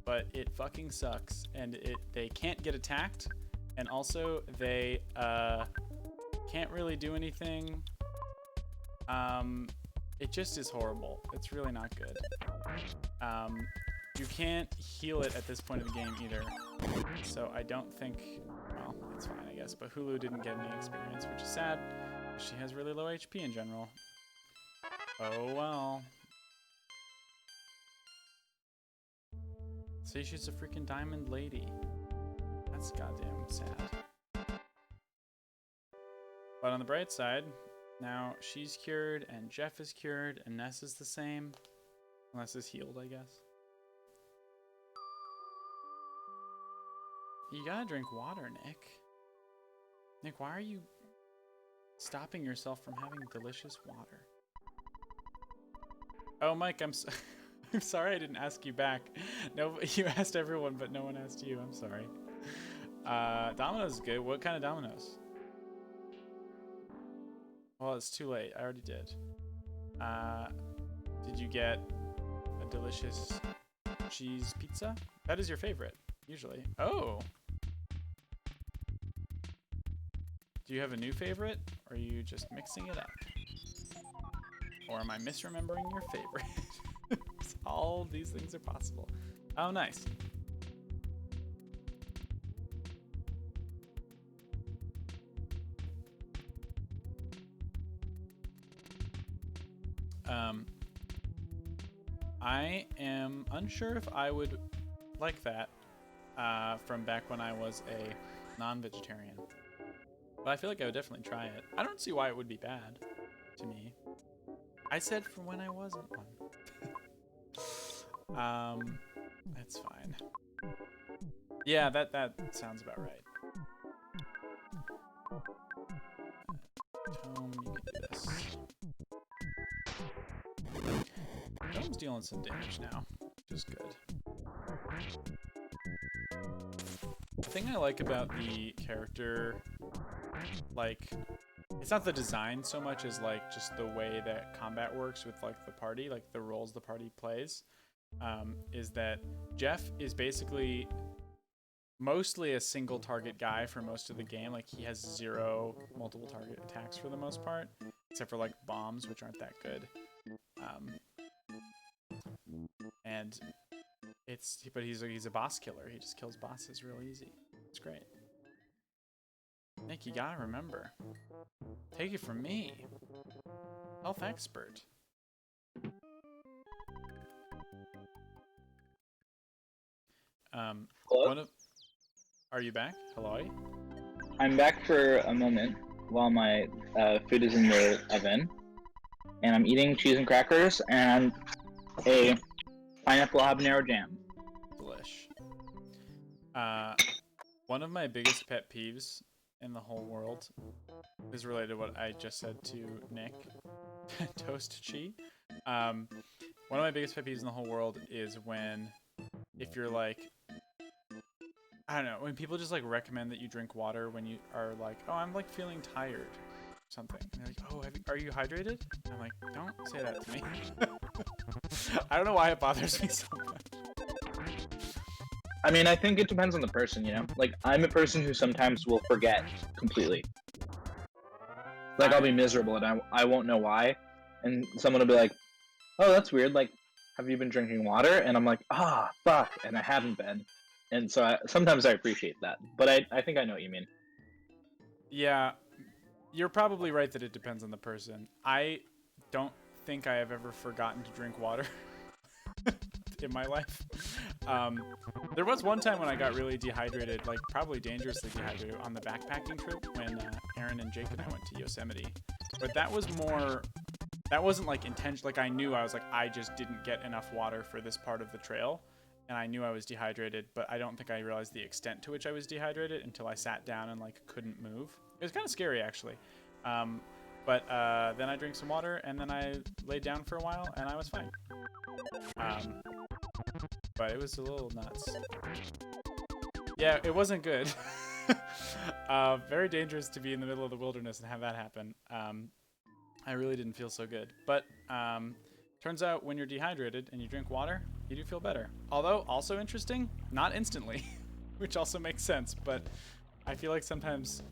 but it fucking sucks, and they can't get attacked, and also they can't really do anything. It just is horrible. It's really not good. You can't heal it at this point of the game either, so I don't think, well, it's fine I guess, but Hulu didn't get any experience, which is sad. She has really low HP in general. Oh well. See, she's a freaking diamond lady. That's goddamn sad. But on the bright side, now she's cured and Jeff is cured and Ness is the same. Ness is healed, I guess. You gotta drink water, Nick. Nick, why are you stopping yourself from having delicious water? Oh, Mike, I'm sorry I didn't ask you back. No, you asked everyone, but no one asked you. I'm sorry. Domino's is good. What kind of Domino's? Well, it's too late. I already did. Did you get a delicious cheese pizza? That is your favorite, usually. Oh. Do you have a new favorite, or are you just mixing it up? Or am I misremembering your favorite? All these things are possible. Oh, nice. I am unsure if I would like that from back when I was a non-vegetarian. But I feel like I would definitely try it. I don't see why it would be bad to me. I said from when I wasn't one. That's fine. Yeah, that sounds about right. Tome, you can do this. Tome's dealing some damage now, which is good. The thing I like about the character, like, it's not the design so much as like just the way that combat works with like the party, like the roles the party plays. Is that Jeff is basically mostly a single target guy for most of the game. Like he has 0 multiple target attacks for the most part, except for like bombs, which aren't that good. And but he's a boss killer. He just kills bosses real easy. It's great. Nick, you gotta remember. Take it from me, health expert. Hello? Are you back? Hello? I'm back for a moment while my food is in the oven, and I'm eating cheese and crackers and a pineapple habanero jam. Delish. One of my biggest pet peeves in the whole world is related to what I just said to Nick. Toast chee. One of my biggest pet peeves in the whole world is if you're like, I don't know, when people just like recommend that you drink water when you are like, oh, I'm like feeling tired or something. And they're like, oh, are you hydrated? I'm like, don't say that to me. I don't know why it bothers me so much. I mean, I think it depends on the person, you know? Like, I'm a person who sometimes will forget completely. Like, I'll be miserable and I won't know why. And someone will be like, oh, that's weird. Like, have you been drinking water? And I'm like, fuck. And I haven't been. And so sometimes I appreciate that. But I think I know what you mean. Yeah, you're probably right that it depends on the person. I don't think I have ever forgotten to drink water in my life. There was one time when I got really dehydrated, like probably dangerously dehydrated, on the backpacking trip when Aaron and Jake and I went to Yosemite. But that wasn't like intentional. Like I knew I just didn't get enough water for this part of the trail. And I knew I was dehydrated, but I don't think I realized the extent to which I was dehydrated until I sat down and like couldn't move. It was kind of scary actually. But then I drank some water and then I laid down for a while and I was fine. But it was a little nuts. Yeah, it wasn't good. Very dangerous to be in the middle of the wilderness and have that happen. I really didn't feel so good. But turns out when you're dehydrated and you drink water, you do feel better. Although, also interesting, not instantly, which also makes sense. But I feel like sometimes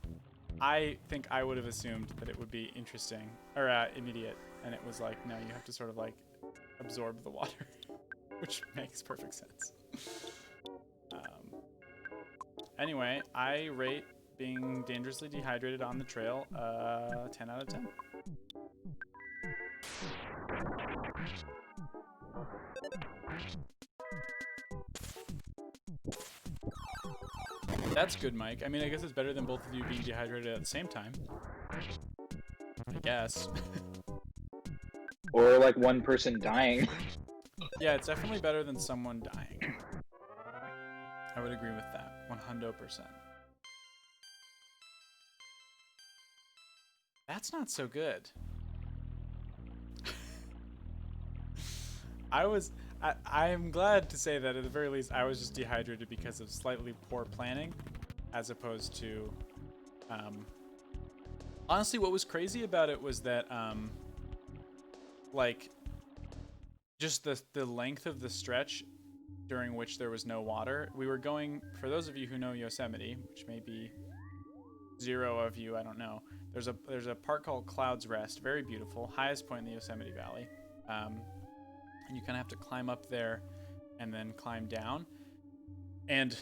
I think I would have assumed that it would be interesting or immediate. And it was like, no, you have to sort of like absorb the water, which makes perfect sense. Anyway, I rate being dangerously dehydrated on the trail 10 out of 10. That's good, Mike. I mean, I guess it's better than both of you being dehydrated at the same time. I guess. Or like one person dying. Yeah, it's definitely better than someone dying. I would agree with that, 100%. That's not so good. I'm glad to say that at the very least I was just dehydrated because of slightly poor planning, as opposed to, honestly, what was crazy about it was that, like, just the length of the stretch during which there was no water. We were going, for those of you who know Yosemite, which may be 0 of you, I don't know. There's a park called Clouds Rest, very beautiful, highest point in the Yosemite Valley. And you kind of have to climb up there and then climb down. And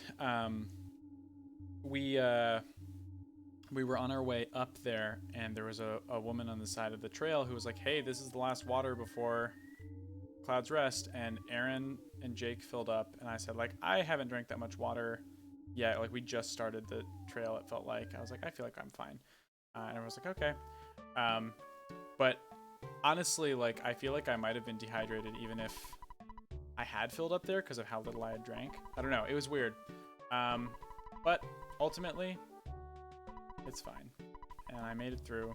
we were on our way up there, and there was a woman on the side of the trail who was like, hey, this is the last water before Clouds Rest. And Aaron and Jake filled up, and I said, like, I haven't drank that much water yet. Like, we just started the trail, it felt like. I was like, I feel like I'm fine. And everyone was like, okay. But honestly, like, I feel like I might have been dehydrated even if I had filled up there because of how little I had drank. I don't know. It was weird. But ultimately, it's fine. And I made it through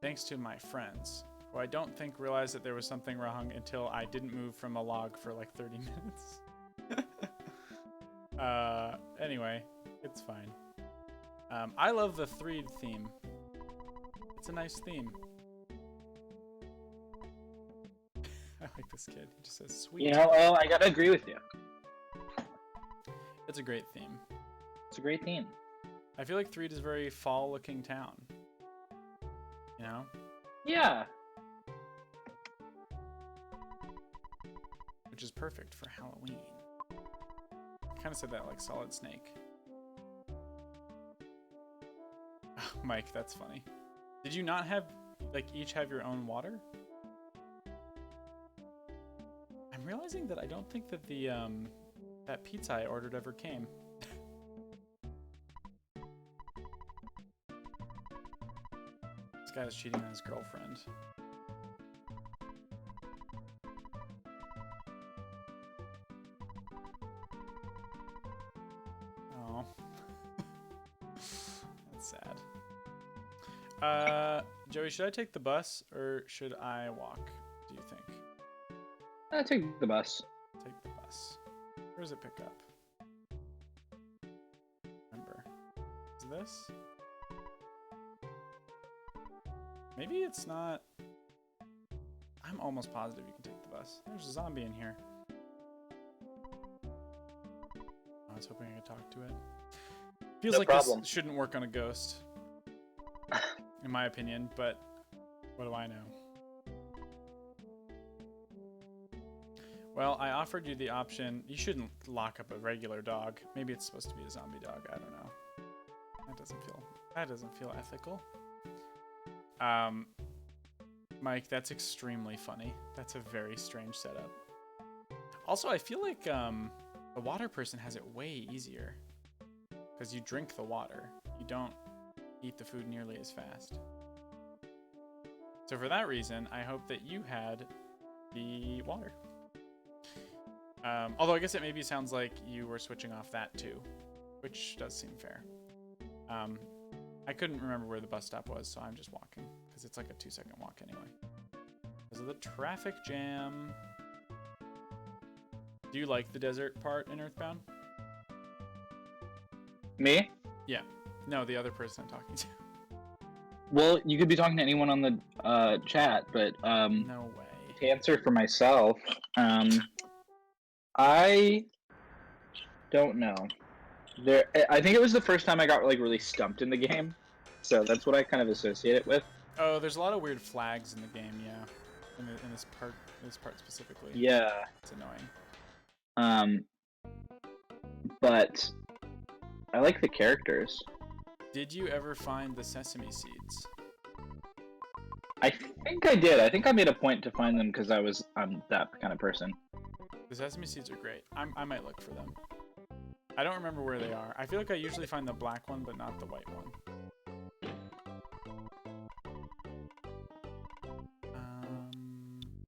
thanks to my friends, who I don't think realized that there was something wrong until I didn't move from a log for like 30 minutes. Anyway, it's fine. I love the 3 theme. It's a nice theme. I like this kid. He just says sweet. You know, well, I gotta agree with you. It's a great theme. It's a great theme. I feel like Threed is a very fall-looking town. You know? Yeah. Which is perfect for Halloween. I kind of said that like Solid Snake. Oh, Mike, that's funny. Did you not have, like, each have your own water? I'm realizing that I don't think that the, that pizza I ordered ever came. This guy is cheating on his girlfriend. Oh. That's sad. Joey, should I take the bus or should I walk, do you think? I'll take the bus. Take the bus. Where does it pick up? Remember. Is this? Maybe it's not. I'm almost positive you can take the bus. There's a zombie in here. I was hoping I could talk to it. Feels No like problem. this shouldn't work on a ghost. In my opinion, but what do I know? Well, I offered you the option. You shouldn't lock up a regular dog. Maybe it's supposed to be a zombie dog. I don't know. That doesn't feel ethical. Mike, that's extremely funny. That's a very strange setup. Also, I feel like the water person has it way easier because you drink the water. You don't eat the food nearly as fast. So for that reason, I hope that you had the water. Although I guess it maybe sounds like you were switching off that too, which does seem fair. I couldn't remember where the bus stop was, so I'm just walking because it's like a 2-second walk anyway. Because of the traffic jam. Do you like the desert part in Earthbound? Me? Yeah. No, the other person I'm talking to. Well, you could be talking to anyone on the chat, but No way. to answer for myself, I don't know. I think it was the first time I got like really stumped in the game, so that's what I kind of associate it with. Oh, there's a lot of weird flags in the game, yeah. In this part specifically. Yeah. It's annoying. But I like the characters. Did you ever find the sesame seeds? I think I did. I think I made a point to find them because I'm that kind of person. The sesame seeds are great. I might look for them. I don't remember where they are. I feel like I usually find the black one, but not the white one.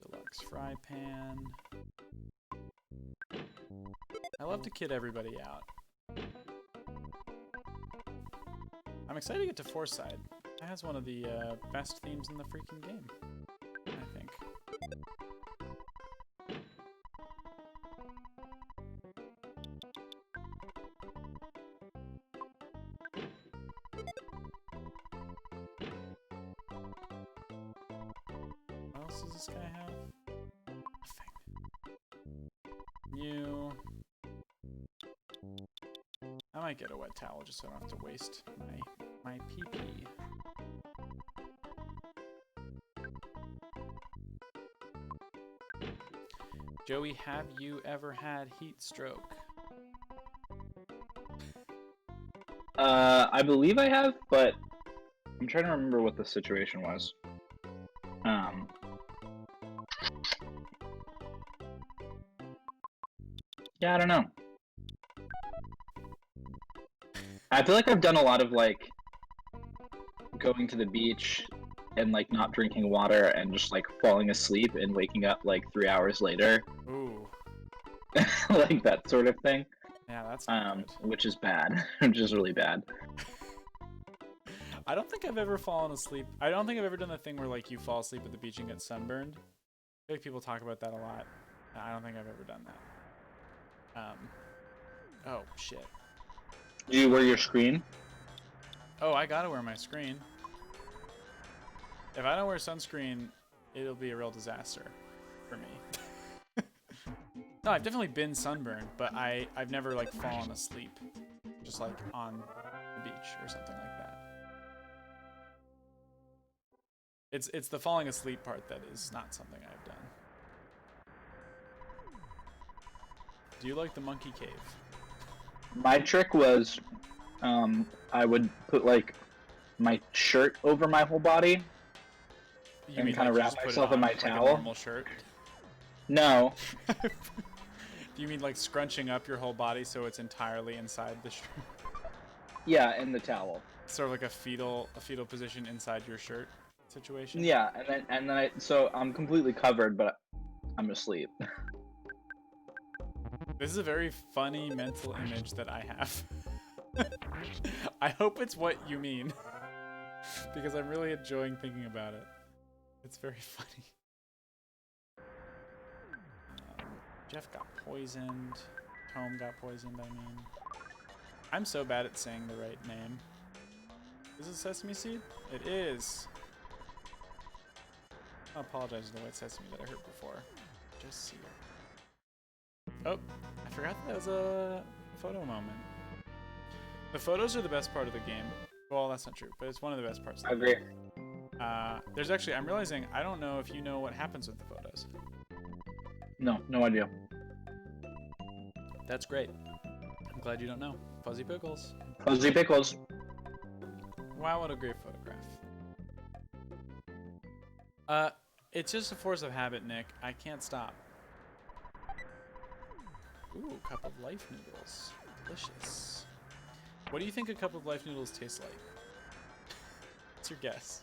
Deluxe fry pan. I love to kid everybody out. I'm excited to get to Foresight. That has one of the best themes in the freaking game, I think. What else does this guy have? Nothing. New. I might get a wet towel just so I don't have to waste my pee-pee. Joey, have you ever had heat stroke? I believe I have, but I'm trying to remember what the situation was. Yeah, I don't know. I feel like I've done a lot of like going to the beach and like not drinking water and just like falling asleep and waking up like 3 hours later. Ooh. Like that sort of thing. Yeah, that's not good. Which is bad. Which is really bad. I don't think I've ever fallen asleep. I don't think I've ever done the thing where like you fall asleep at the beach and get sunburned. I feel like people talk about that a lot. I don't think I've ever done that. Oh shit. Do you wear your screen? Oh, I gotta wear my screen. If I don't wear sunscreen, it'll be a real disaster for me. No, I've definitely been sunburned, but I've never like fallen asleep, just like on the beach or something like that. It's the falling asleep part that is not something I've done. Do you like the monkey cave? My trick was, I would put like my shirt over my whole body and kind of wrap myself in my towel. Like a normal shirt? No. Do you mean like scrunching up your whole body so it's entirely inside the shirt? Yeah, in the towel. Sort of like a fetal position inside your shirt situation? Yeah, and then so I'm completely covered, but I'm asleep. This is a very funny mental image that I have. I hope it's what you mean, because I'm really enjoying thinking about it. It's very funny. Jeff got poisoned. Tome got poisoned, I mean. I'm so bad at saying the right name. Is it sesame seed? It is. I apologize for the white sesame that I heard before. Just see it. Oh, I forgot that was a photo moment. The photos are the best part of the game. Well, that's not true, but it's one of the best parts of the game. I agree. There's actually, I'm realizing, I don't know if you know what happens with the photos. No idea. That's great. I'm glad you don't know. Fuzzy Pickles. Fuzzy Pickles. Wow, what a great photograph. It's just a force of habit, Nick. I can't stop. Ooh, cup of life noodles. Delicious. What do you think a cup of life noodles tastes like? What's your guess?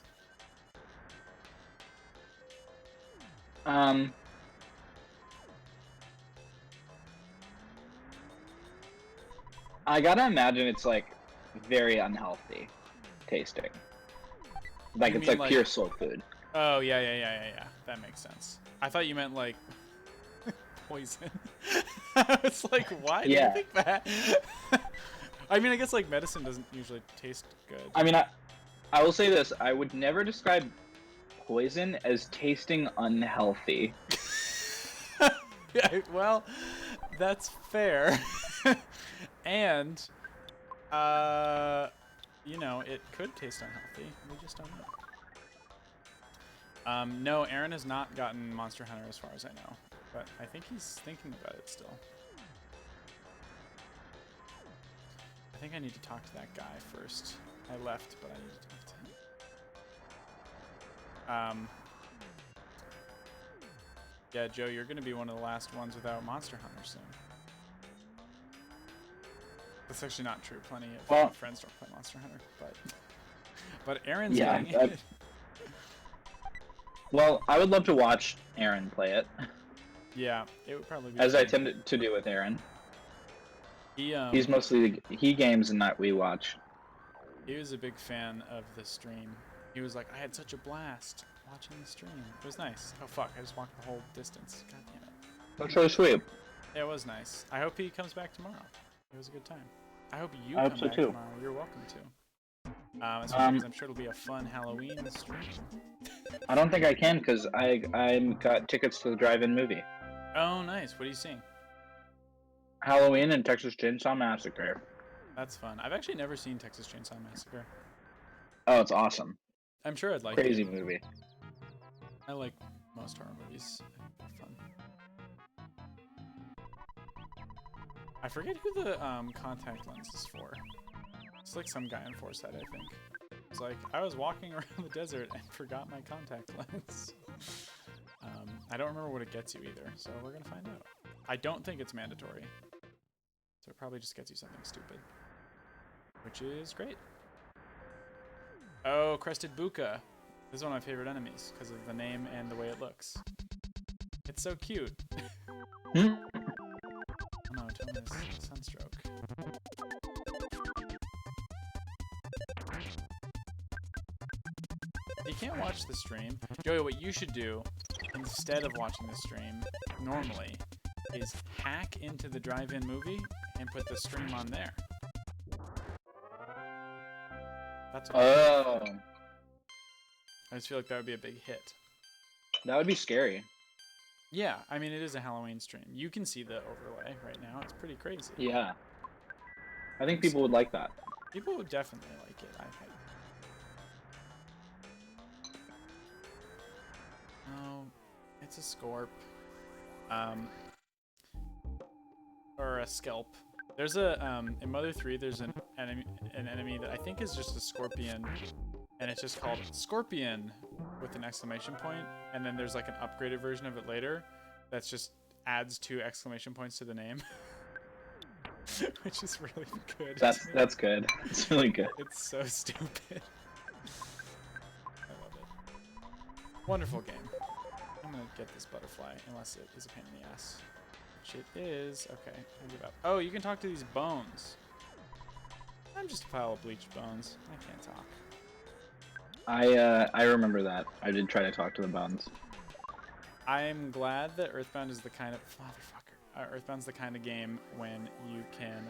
I gotta imagine it's like very unhealthy tasting. Like You it's mean like pure soul food. Oh, yeah. That makes sense. I thought you meant like poison. I was like, why do you think that? I mean, I guess like medicine doesn't usually taste good. I mean, I will say this. I would never describe poison as tasting unhealthy. Yeah, well, that's fair. And, you know, it could taste unhealthy. We just don't know. No, Aaron has not gotten Monster Hunter as far as I know, but I think he's thinking about it still. I think I need to talk to that guy first. I left, but I need to talk to him. Yeah, Joe, you're going to be one of the last ones without Monster Hunter soon. That's actually not true. Plenty of my friends don't play Monster Hunter, but Aaron's getting it. Well, I would love to watch Aaron play it. Yeah, it would probably be as fun. I tend to do with Aaron. He's mostly he games and not we watch. He was a big fan of the stream. He was like, I had such a blast watching the stream. It was nice. Oh fuck, I just walked the whole distance. God damn it. That's really sweet. Yeah, it was nice. I hope he comes back tomorrow. It was a good time. I hope you come back tomorrow. You're welcome to. Especially because I'm sure it'll be a fun Halloween stream. I don't think I can because I got tickets to the drive-in movie. Oh, nice. What are you seeing? Halloween and Texas Chainsaw Massacre. That's fun. I've actually never seen Texas Chainsaw Massacre. Oh, it's awesome. I'm sure I'd like Crazy it. movie. I like most horror movies. They're fun. I forget who the contact lens is for. It's like some guy in Foresight, I think. It's like, I was walking around the desert and forgot my contact lens. I don't remember what it gets you either, so we're gonna find out. I don't think it's mandatory. So it probably just gets you something stupid. Which is great. Oh, Crested Buka. This is one of my favorite enemies because of the name and the way it looks. It's so cute. Oh no, Tone has sunstroke. You can't watch the stream. Joey, what you should do, instead of watching the stream, normally, is hack into the drive-in movie and put the stream on there. That's what I just feel like that would be a big hit. That would be scary. Yeah, I mean, it is a Halloween stream. You can see the overlay right now. It's pretty crazy. Yeah. I think people would like that. People would definitely like it, I think. Oh, it's a Scorp. Or a Scalp. There's a, in Mother 3, there's an enemy that I think is just a Scorpion, and it's just called Scorpion with an exclamation point, and then there's like an upgraded version of it later that's just adds 2 exclamation points to the name. Which is really good. That's good. It's really good. It's so stupid. I love it. Wonderful game. I'm gonna get this butterfly, unless it is a pain in the ass. Which it is. Okay, I give up. Oh, you can talk to these bones. I'm just a pile of bleached bones. I can't talk. I remember that. I did try to talk to the bones. I'm glad that Earthbound is the kind of motherfucker. Earthbound's the kind of game when you can.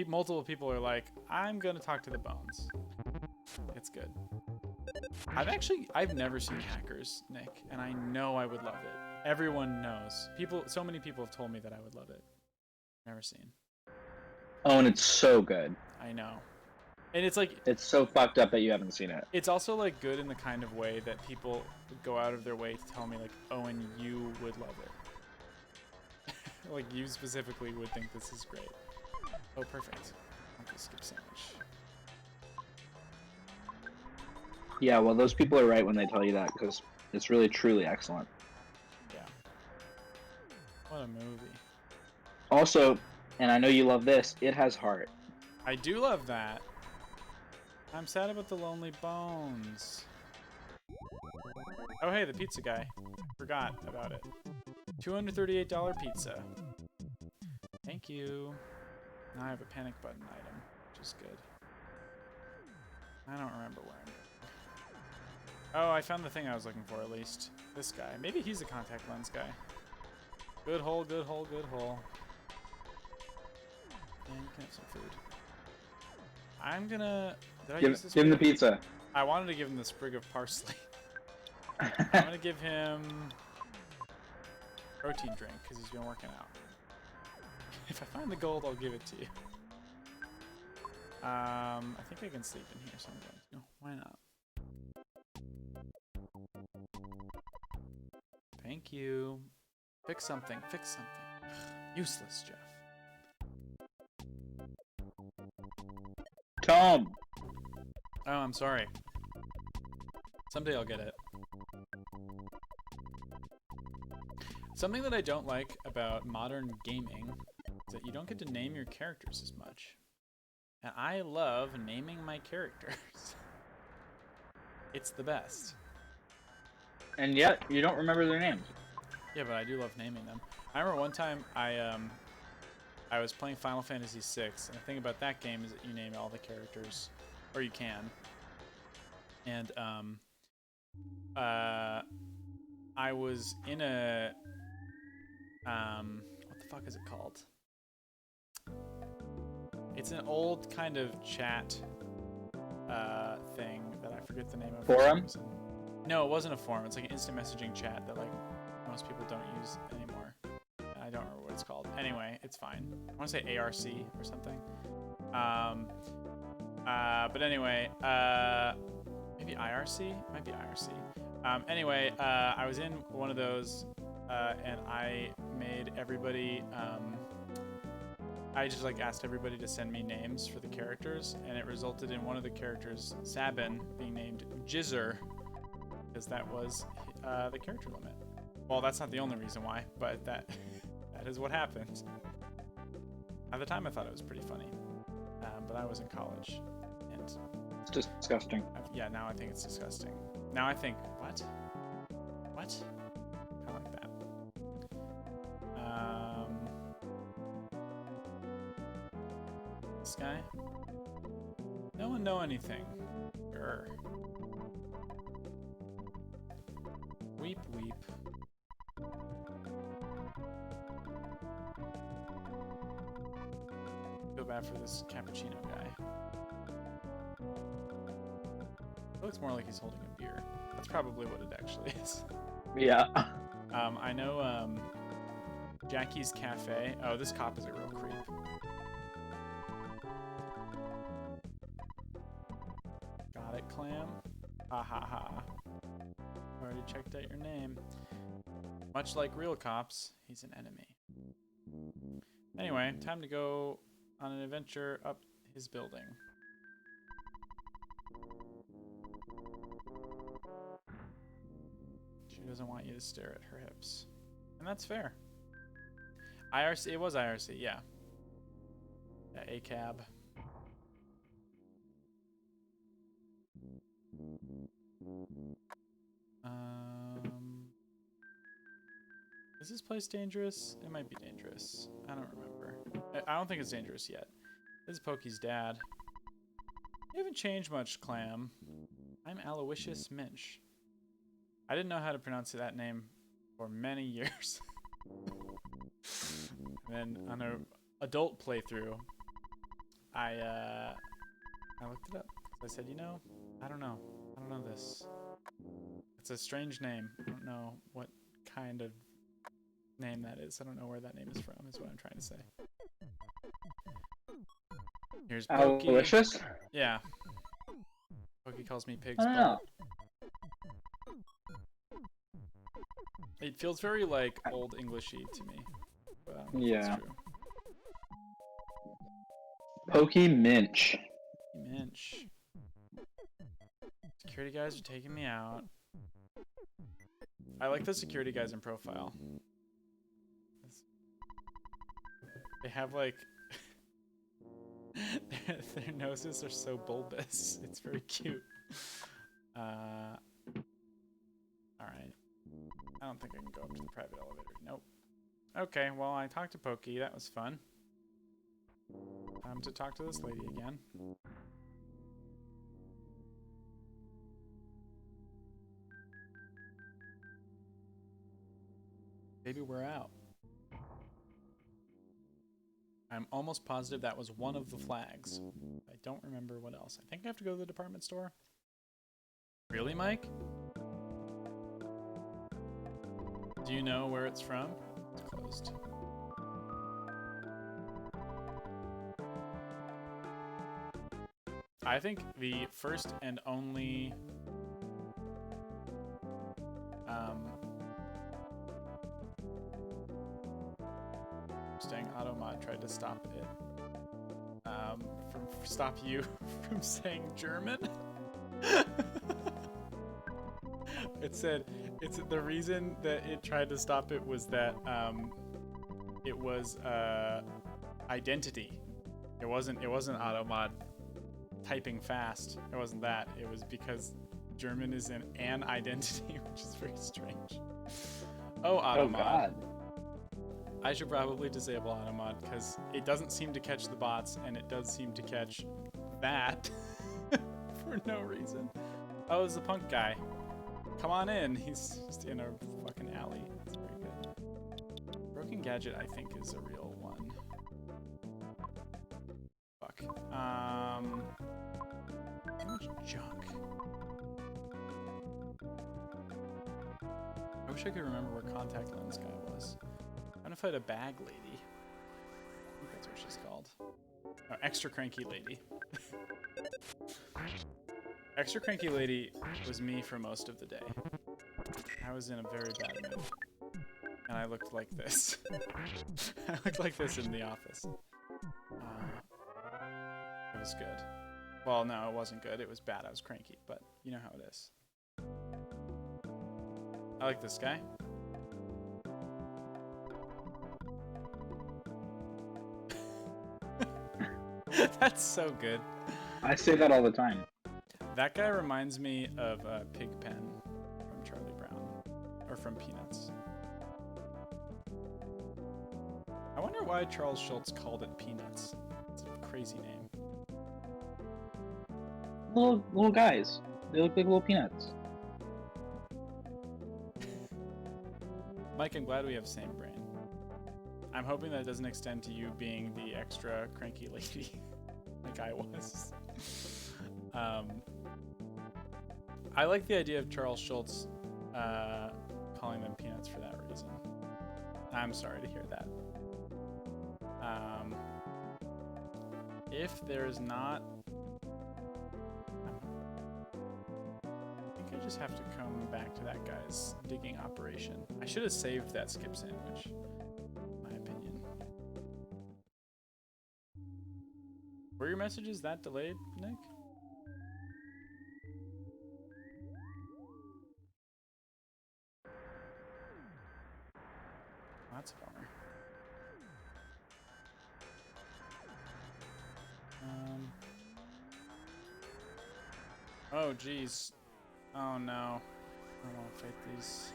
Multiple people are like, I'm gonna talk to the bones. It's good. I've never seen Hackers, Nick, and I know I would love it. Everyone knows. So many people have told me that I would love it. Never seen. Oh, and it's so good. I know. And it's like... It's so fucked up that you haven't seen it. It's also like good in the kind of way that people go out of their way to tell me like, oh, and you would love it. Like you specifically would think this is great. Oh, perfect. Okay, skip sandwich. Yeah, well, those people are right when they tell you that, because it's really, truly excellent. Yeah. What a movie. Also, and I know you love this, it has heart. I do love that. I'm sad about the lonely bones. Oh, hey, the pizza guy. Forgot about it. $238 pizza. Thank you. Now I have a panic button item, which is good. I don't remember where I'm going. Oh, I found the thing I was looking for, at least. This guy. Maybe he's a contact lens guy. Good hole, good hole, good hole. And you can have some food. I'm gonna... Did I use this? Give him the pizza. I wanted to give him the sprig of parsley. I'm gonna give him... protein drink, because he's been working out. If I find the gold, I'll give it to you. I think I can sleep in here, so I'm going to. Why not? Thank you. Fix something. Fix something. Useless, Jeff. Tom! Oh, I'm sorry. Someday I'll get it. Something that I don't like about modern gaming is that you don't get to name your characters as much. And I love naming my characters. It's the best. And yet, you don't remember their names. Yeah, but I do love naming them. I remember one time I was playing Final Fantasy VI, and the thing about that game is that you name all the characters, or you can. And I was in a what the fuck is it called? It's an old kind of chat thing that I forget the name of. Forum? No, it wasn't a forum. It's like an instant messaging chat that like most people don't use anymore. I don't remember what it's called. Anyway, it's fine. I want to say ARC or something. But anyway, maybe IRC? It might be IRC. Anyway, I was in one of those, and I made everybody. I just like asked everybody to send me names for the characters, and it resulted in one of the characters, Sabin, being named Jizzer, because that was the character limit. Well, that's not the only reason why, but that is what happened. At the time, I thought it was pretty funny, but I was in college, and It's just disgusting. yeah, now I think it's disgusting. Now I think, what? What? I like that. This guy? No one know anything. Grr. Weep, weep. Feel bad for this cappuccino guy. It looks more like he's holding a beer. That's probably what it actually is. Yeah. I know Jackie's Cafe. Oh, this cop is a real creep. Got it, Clam? Ha ha ha. Already checked out your name. Much like real cops, he's an enemy. Anyway, time to go on an adventure up his building. She doesn't want you to stare at her hips. And that's fair. IRC, it was IRC, yeah. Yeah, ACAB. Is this place dangerous? It might be dangerous. I don't remember. I don't think it's dangerous yet. This is Pokey's dad. You haven't changed much, Clam. I'm Aloysius Minch. I didn't know how to pronounce that name for many years. And then on an adult playthrough, I looked it up. I said, you know, I don't know this. It's a strange name. I don't know what kind of name that is. I don't know where that name is from, is what I'm trying to say. Here's Pokey. Aloysius? Yeah. Pokey calls me Pig's I don't know. It feels very like old Englishy to me. But I don't know if Yeah. that's true. Pokey Minch. Minch. Security guys are taking me out. I like the security guys in profile. They have like their noses are so bulbous. It's very cute. All right. I don't think I can go up to the private elevator. Nope. Okay, well, I talked to Pokey. That was fun. Time to talk to this lady again. Maybe we're out. I'm almost positive that was one of the flags. I don't remember what else. I think I have to go to the department store. Really, Mike? Do you know where it's from? It's closed. I think the first and only Mustang Automod tried to stop it stop you from saying German. It said it's the reason that it tried to stop it was that it was identity. It wasn't Automod typing fast. It wasn't that. It was because German is an identity, which is very strange. Oh, Automod. Oh God. I should probably disable Automod because it doesn't seem to catch the bots, and it does seem to catch that for no reason. Oh, it's the punk guy. Come on in. He's just in a fucking alley. It's very good. Broken Gadget, I think, is a real one. Fuck. Too much junk. I wish I could remember where Contact Lens guy was. I'm gonna fight a bag lady. I think that's what she's called. Oh, Extra Cranky Lady. Extra Cranky Lady was me for most of the day. I was in a very bad mood. And I looked like this. I looked like this in the office. It was good. Well, no, it wasn't good. It was bad. I was cranky, but you know how it is. I like this guy. That's so good. I say that all the time. That guy reminds me of Pigpen from Charlie Brown, or from Peanuts. I wonder why Charles Schultz called it Peanuts. It's a crazy name. Little guys. They look like little peanuts. Mike, I'm glad we have the same brain. I'm hoping that doesn't extend to you being the extra cranky lady like I was. I like the idea of Charles Schultz calling them peanuts for that reason. I'm sorry to hear that. If there's not... I think I just have to come back to that guy's digging operation. I should have saved that skip sandwich, in my opinion. Were your messages that delayed, Nick? That's a bummer. Oh, jeez. Oh, no. I don't want to fight these.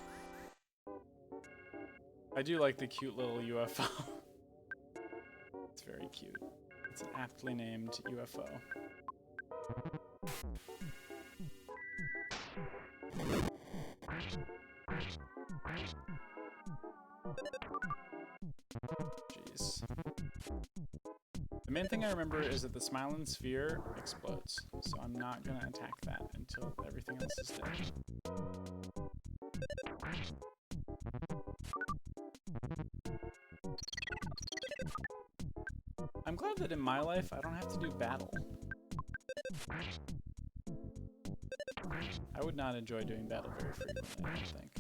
I do like the cute little UFO. It's very cute. It's an aptly named UFO. Jeez. The main thing I remember is that the smiling sphere explodes, so I'm not gonna attack that until everything else is dead. I'm glad that in my life I don't have to do battle. I would not enjoy doing battle very frequently, I don't think.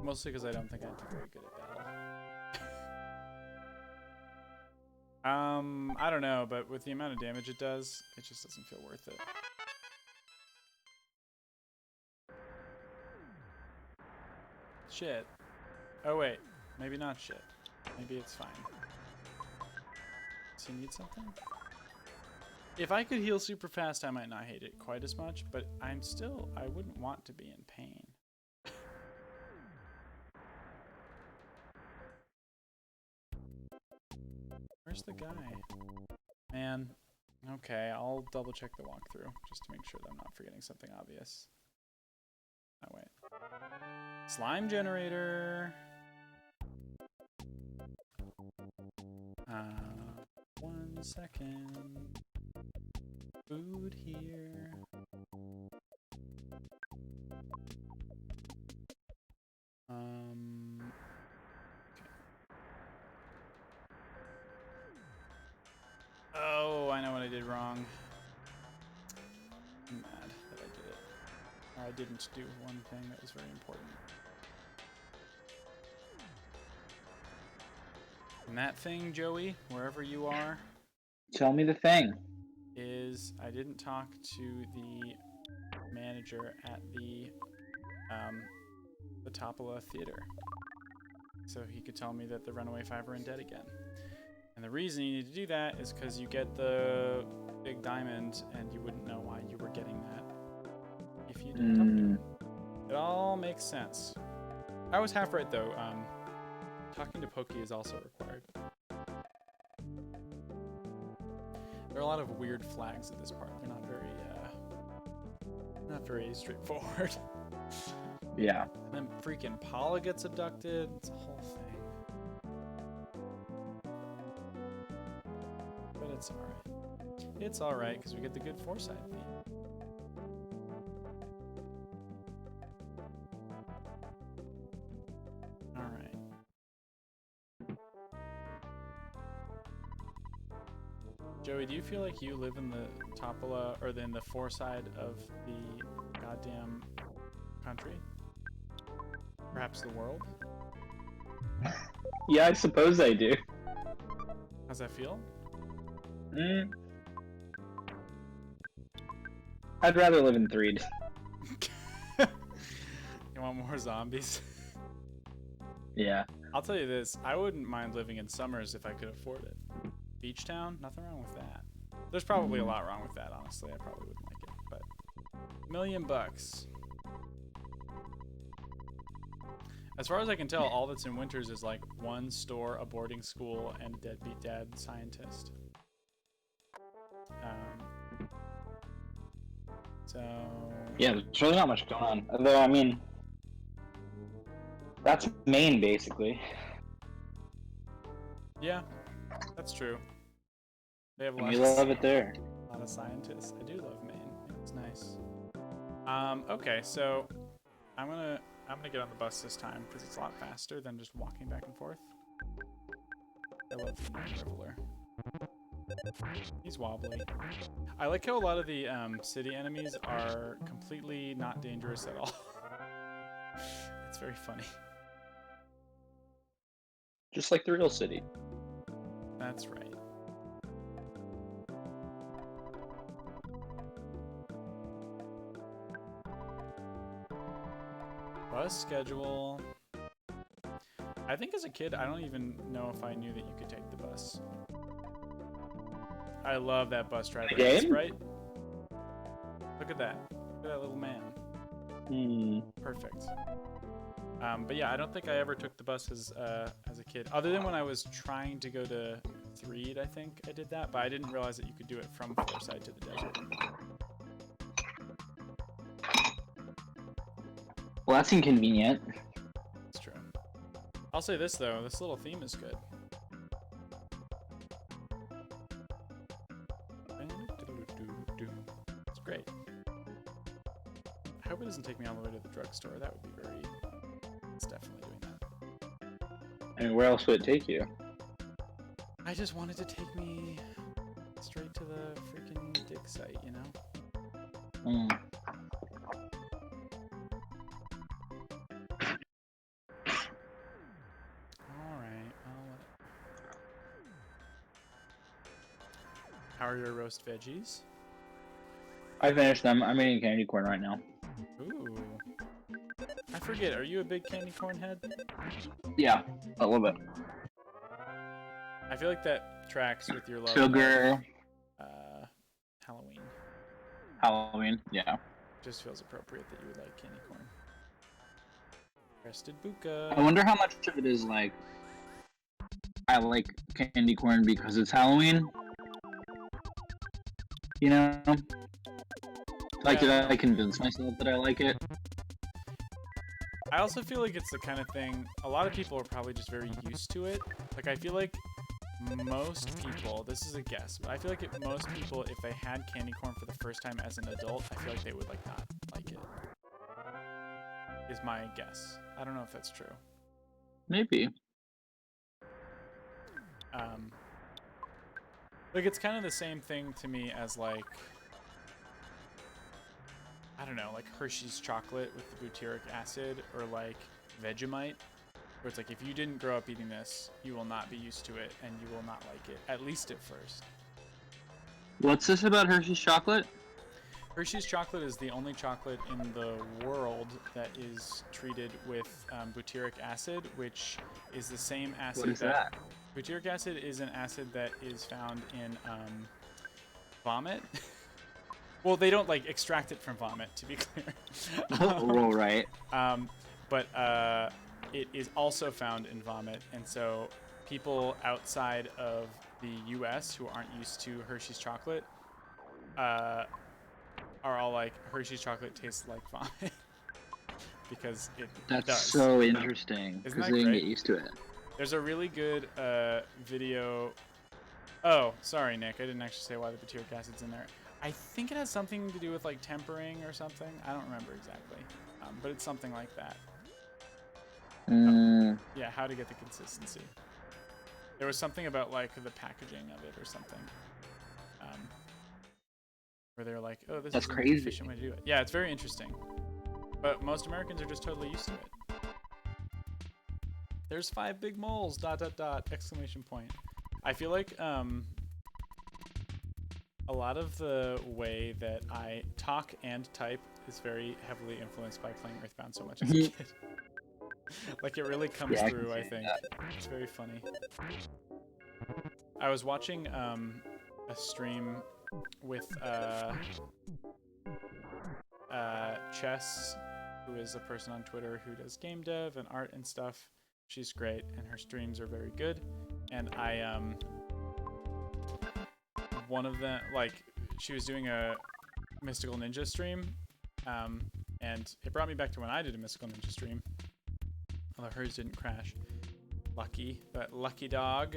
Mostly because I don't think I'd be very good at battle. I don't know, but with the amount of damage it does, it just doesn't feel worth it. Shit. Oh wait, maybe not shit. Maybe it's fine. Does he need something? If I could heal super fast, I might not hate it quite as much, but I wouldn't want to be in pain. Where's the guy? Man, okay, I'll double check the walkthrough just to make sure that I'm not forgetting something obvious. Oh, wait. Slime generator! 1 second. Food here. Oh, I know what I did wrong. I'm mad that I did it. Or I didn't do one thing that was very important. And that thing, Joey, wherever you are... Tell me the thing. ...is I didn't talk to the manager at the Topola Theater. So he could tell me that the Runaway Five are in debt again. And the reason you need to do that is because you get the big diamond and you wouldn't know why you were getting that if you didn't talk to him. It all makes sense. I was half right though. Talking to Pokey is also required. There are a lot of weird flags at this part. They're not very straightforward. Yeah. And then freaking Paula gets abducted. It's a whole thing. But it's alright. It's alright because we get the good foresight theme. Alright. Joey, do you feel like you live in the Topola, or in the foreside of the goddamn country? Perhaps the world? Yeah, I suppose I do. How's that feel? I'd rather live in Threed. You want more zombies? Yeah. I'll tell you this, I wouldn't mind living in Summers if I could afford it. Beach Town? Nothing wrong with that. There's probably a lot wrong with that, honestly. I probably wouldn't like it, but $1 million. As far as I can tell, all that's in Winters is like one store, a boarding school, and a deadbeat dad scientist. So... Yeah, there's really not much going on. Although, I mean, that's Maine, basically. Yeah, that's true. They have a And lot we love it there. A lot of scientists. I do love Maine. Yeah. It's nice. Okay, so I'm gonna get on the bus this time because it's a lot faster than just walking back and forth. I love the Reveler. He's wobbly. I like how a lot of the city enemies are completely not dangerous at all. It's very funny. Just like the real city. That's right. Bus schedule. I think as a kid, I don't even know if I knew that you could take the bus. I love that bus driver. Game? Right? Look at that. Look at that little man. Perfect. But yeah, I don't think I ever took the bus as a kid, other than when I was trying to go to Threed. I think I did that, but I didn't realize that you could do it from Fourside to the desert. Well, that's inconvenient. That's true. I'll say this though, this little theme is good. It's great. I hope it doesn't take me all the way to the drugstore. That would be very... It's definitely doing that. I mean, where else would it take you? I just wanted to take me straight to the freaking dig site, you know? Alright, how are your roast veggies? I finished them. I'm eating candy corn right now. Ooh. I forget, are you a big candy corn head? Yeah, a little bit. I feel like that tracks with your love Sugar. of Halloween. Halloween, yeah. Just feels appropriate that you would like candy corn. Crested Buka. I wonder how much of it is like I like candy corn because it's Halloween. You know? Like, Yeah. did I convince myself that I like it? I also feel like it's the kind of thing, a lot of people are probably just very used to it. Like, I feel like most people, this is a guess, but I feel like most people, if they had candy corn for the first time as an adult, I feel like they would like not like it. Is my guess. I don't know if that's true. Maybe. Like, it's kind of the same thing to me as, like, I don't know, like Hershey's chocolate with the butyric acid, or like Vegemite, where it's like, if you didn't grow up eating this, you will not be used to it, and you will not like it, at least at first. What's this about Hershey's chocolate? Hershey's chocolate is the only chocolate in the world that is treated with butyric acid, which is the same acid. What is that? Butyric acid is an acid that is found in vomit. Well, they don't like extract it from vomit, to be clear. Oh, right. But it is also found in vomit, and so people outside of the U.S. who aren't used to Hershey's chocolate are all like, Hershey's chocolate tastes like vomit. Because it That's does. so interesting, because they didn't get used to it. There's a really good video. Oh, sorry, Nick. I didn't actually say why the butyric acid's in there. I think it has something to do with like tempering or something. I don't remember exactly, but it's something like that. Yeah, how to get the consistency. There was something about like the packaging of it or something, where they're like, "Oh, this is an efficient way to do it." Yeah, it's very interesting, but most Americans are just totally used to it. There's 5 big moles! ... Exclamation point. I feel like a lot of the way that I talk and type is very heavily influenced by playing Earthbound so much as a kid. Like, it really comes through, I think. It's very funny. I was watching a stream with Chess, who is a person on Twitter who does game dev and art and stuff. She's great, and her streams are very good. And I, one of them, like, she was doing a Mystical Ninja stream, and it brought me back to when I did a Mystical Ninja stream, although hers didn't crash. Lucky, but lucky dog.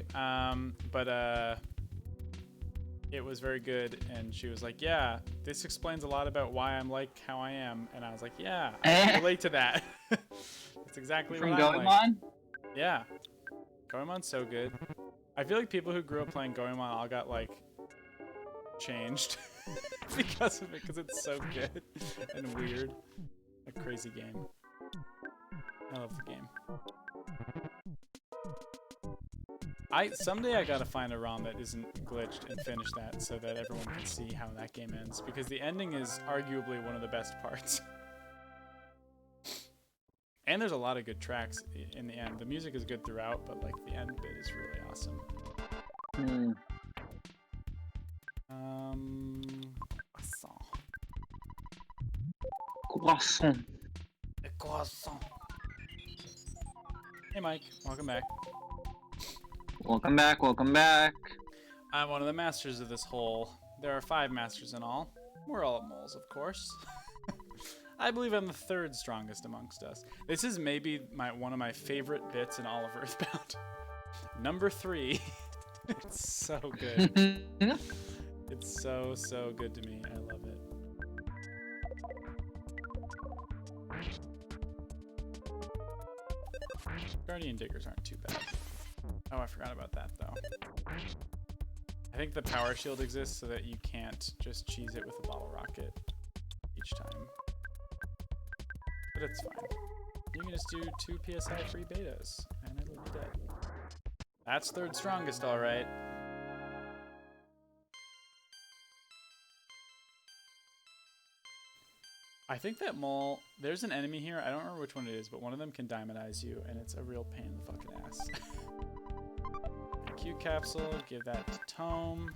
It it was very good, and she was like, yeah, this explains a lot about why I'm like how I am, and I was like, yeah, I can relate to that. That's exactly From what I'm Goemon? like. Yeah. Goemon's so good. I feel like people who grew up playing Goemon all got, like, changed because of it, because it's so good and weird. A crazy game. I love the game. Someday I gotta find a ROM that isn't glitched and finish that so that everyone can see how that game ends, because the ending is arguably one of the best parts. And there's a lot of good tracks in the end. The music is good throughout, but like the end bit is really awesome. Croissant. A croissant. Hey Mike, welcome back. Welcome back, welcome back. I'm one of the masters of this hole. There are 5 masters in all. We're all moles, of course. I believe I'm the 3rd strongest amongst us. This is maybe one of my favorite bits in all of Earthbound. Number 3. It's so good. It's so, so good to me. I love it. Guardian Diggers aren't too bad. Oh, I forgot about that, though. I think the power shield exists so that you can't just cheese it with a bottle rocket each time. But it's fine. You can just do 2 PSI free betas, and it'll be dead. That's 3rd strongest, alright. I think that mole, there's an enemy here, I don't remember which one it is, but one of them can diamondize you, and it's a real pain in the fucking ass. Q capsule, give that to Tome.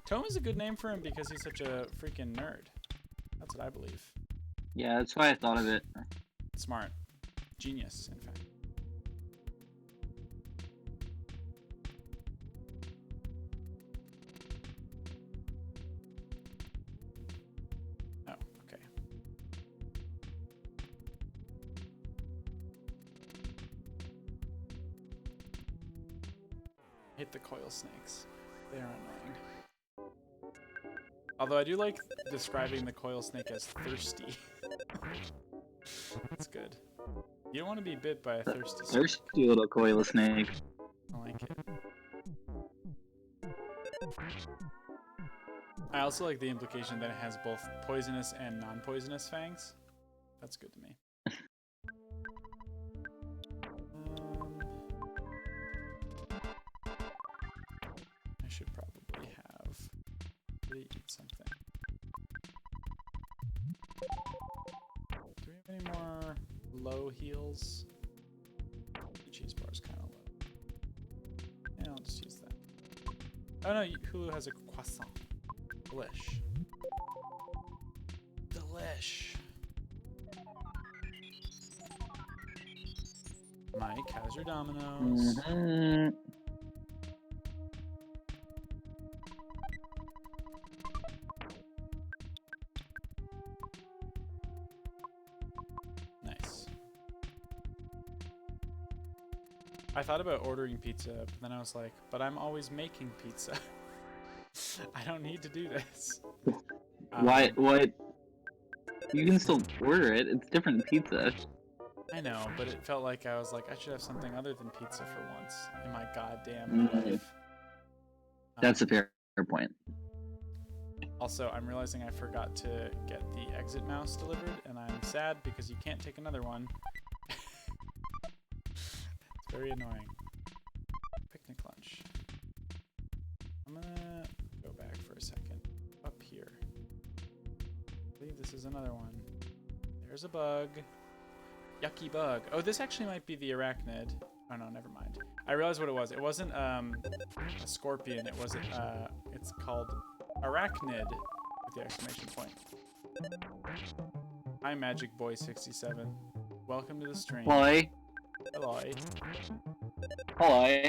Tome is a good name for him because he's such a freaking nerd. That's what I believe. Yeah, that's why I thought of it. Smart. Genius, in fact. Oh, okay. Hit the coil snakes. They are annoying. Although I do like describing the coil snake as thirsty. That's good. You don't want to be bit by a thirsty snake. Thirsty little coil snake. I like it. I also like the implication that it has both poisonous and non-poisonous fangs. That's good to me. I should probably have really eat something. Do we have any more low heals? The cheese bar is kind of low. Yeah, I'll just use that. Oh no, Hulu has a croissant. Delish. Delish. Mike, how's your dominoes? Nice. I thought about ordering pizza, but then I was like, but I'm always making pizza. I don't need to do this. What? You can still order it. It's different pizza. I know, but it felt like I was like, I should have something other than pizza for once in my goddamn life. That's a fair point. Also, I'm realizing I forgot to get the exit mouse delivered, and I'm sad because you can't take another one. It's very annoying. Picnic lunch. I'm gonna go back for a second. Up here. I believe this is another one. There's a bug. Yucky bug. Oh, this actually might be the arachnid. Oh no, never mind. I realized what it was. It wasn't a scorpion. It wasn't. It's called arachnid with the exclamation point. Hi, Magic Boy 67. Welcome to the stream. Hello. Hello. Hello.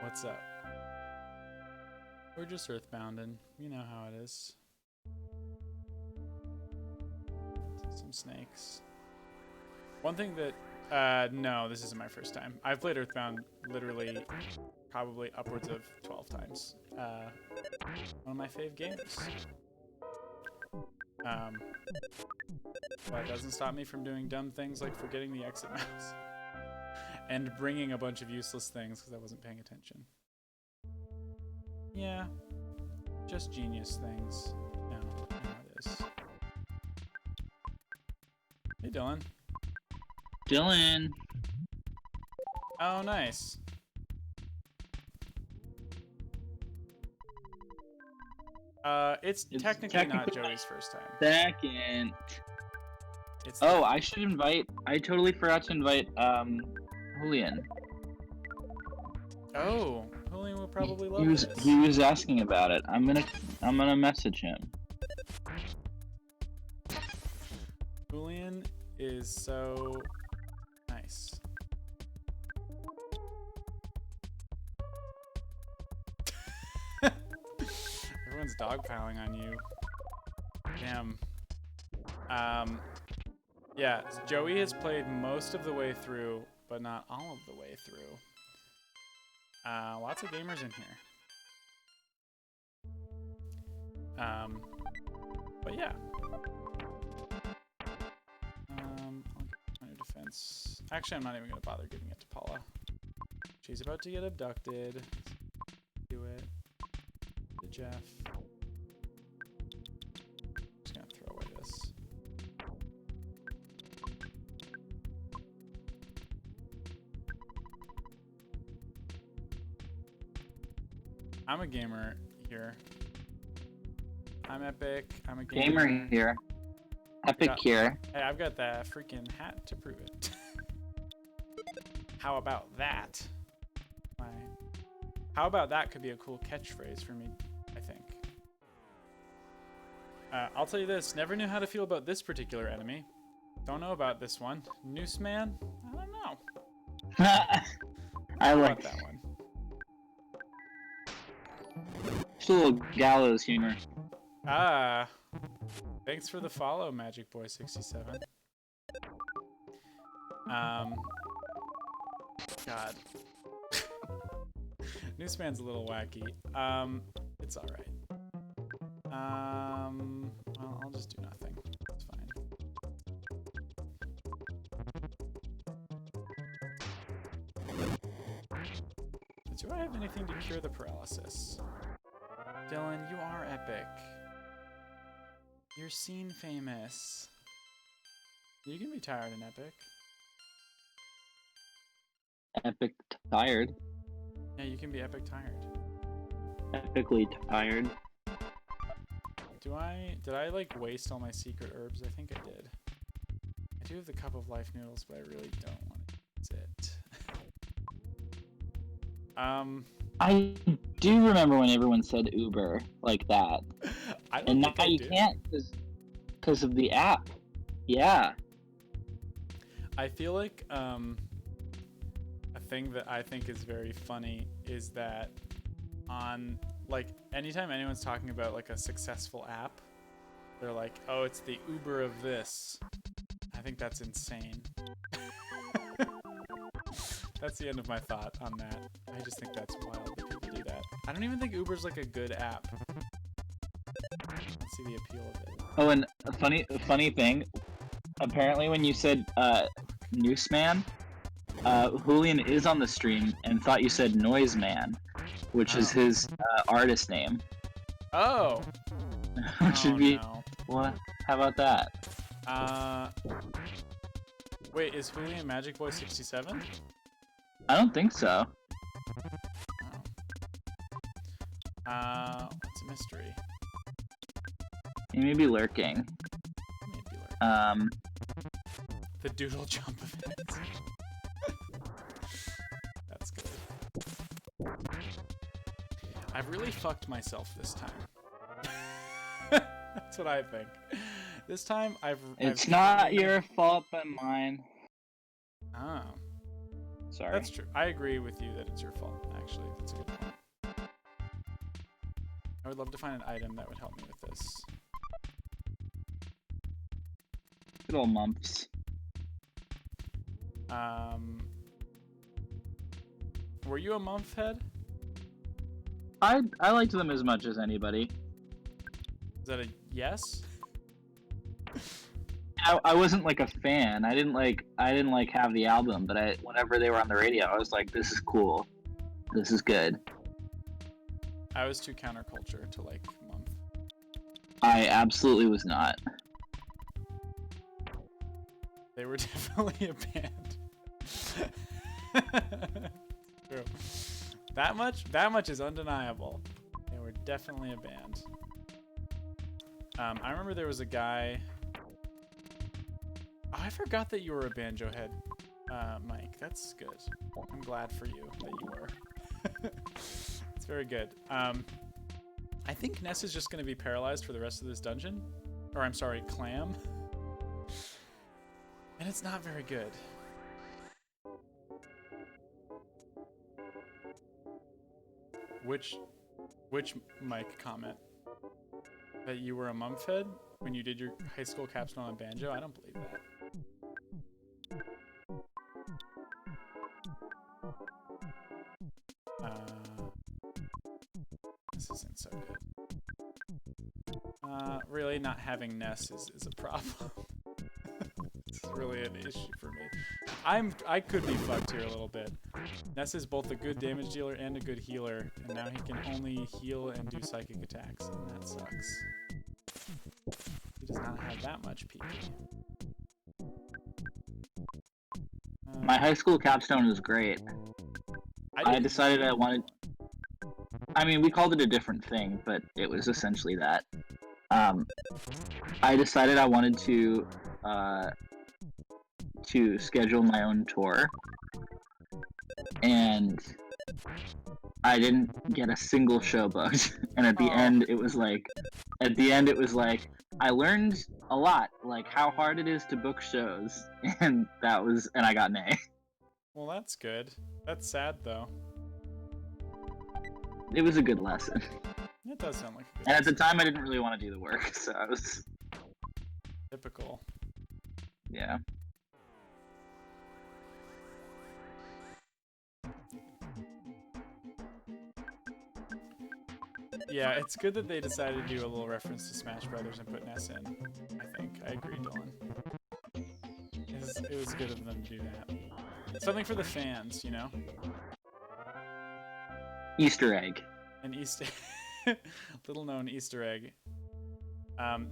What's up? We're just earthbounding. You know how it is. Some snakes. One thing that No, this isn't my first time. I've played Earthbound literally probably upwards of 12 times. One of my fave games. But it doesn't stop me from doing dumb things like forgetting the exit mouse. And bringing a bunch of useless things because I wasn't paying attention. Yeah. Just genius things. No, you know it is. Hey, Dylan. Dylan. Oh, nice. It's technically not Joey's first time. Second. It's I should invite. I totally forgot to invite Julian. Oh, Julian will probably love He was asking about it. I'm gonna message him. Julian is so nice. Everyone's dogpiling on you. Damn. Yeah, Joey has played most of the way through, but not all of the way through. Lots of gamers in here. But yeah. I'll get my new defense. Actually, I'm not even gonna bother giving it to Paula. She's about to get abducted. Do it. To Jeff. Just gonna throw away this. I'm a gamer here. I'm epic. I'm a gamer here. Epic here. Hey, I've got that freaking hat to prove it. How about that? How about that could be a cool catchphrase for me, I think. I'll tell you this, never knew how to feel about this particular enemy. Don't know about this one. Noose Man? I don't know. I like that one. Just a little gallows humor. Ah. Thanks for the follow, Magic Boy 67. God. Newsman's a little wacky. It's alright. Well, I'll just do nothing. It's fine. Do I have anything to cure the paralysis? Dylan, you are epic. You're scene famous. You can be tired and epic. Epic tired. Yeah, you can be epic tired. Epically tired. Did I like waste all my secret herbs? I think I did. I do have the cup of life noodles, but I really don't want to use it. I do remember when everyone said Uber like that. I don't and think now I you do. can't because of the app. Yeah. I feel like a thing that I think is very funny is that on like anytime anyone's talking about like a successful app, they're like, "Oh, it's the Uber of this." I think that's insane. That's the end of my thought on that. I just think that's wild that people do that. I don't even think Uber's like a good app. Let's see the appeal of it. Oh, and a funny thing. Apparently, when you said Newsman, Julian is on the stream and thought you said Noise Man, which is his artist name. Oh. Which should be no. what? How about that? Wait, is Julian Magic Boy 67? I don't think so. What's a mystery? He may be lurking. Maybe lurking. The doodle jump event. That's good. I've really fucked myself this time. That's what I think. This time It's not your fault but mine. Oh. Sorry. That's true. I agree with you that it's your fault, actually. That's a good point. I would love to find an item that would help me with this. Good old mumps. Were you a month head? I liked them as much as anybody. Is that a yes? I wasn't like a fan. I didn't like have the album, but whenever they were on the radio, I was like, this is cool. This is good. I was too counterculture to like month. I absolutely was not. They were definitely a band. True. That much is undeniable. They were definitely a band. I remember there was a guy. Oh, I forgot that you were a banjo head, Mike. That's good. I'm glad for you that you were. It's very good. I think Ness is just going to be paralyzed for the rest of this dungeon. Or I'm sorry, Clam. And it's not very good. Which Mike comment? That you were a mumfed when you did your high school capstone on banjo? I don't believe that. This isn't so good. Really, not having Ness is a problem. It's really an issue for me. I could be fucked here a little bit. Ness is both a good damage dealer and a good healer, and now he can only heal and do psychic attacks, and that sucks. He does not have that much PP. My high school capstone was great. I decided I wanted... I mean, we called it a different thing, but it was essentially that. I decided I wanted to schedule my own tour, and I didn't get a single show booked. And at the end, it was like, I learned a lot, like how hard it is to book shows, and I got an A. Well, that's good. That's sad though. It was a good lesson. It does sound like a good And at lesson. the time, I didn't really want to do the work, so I was... Typical. Yeah. Yeah, it's good that they decided to do a little reference to Smash Brothers and put Ness in. I think. I agree, Dylan. It was good of them to do that. Something for the fans, you know? Easter egg. An Easter... little known Easter egg.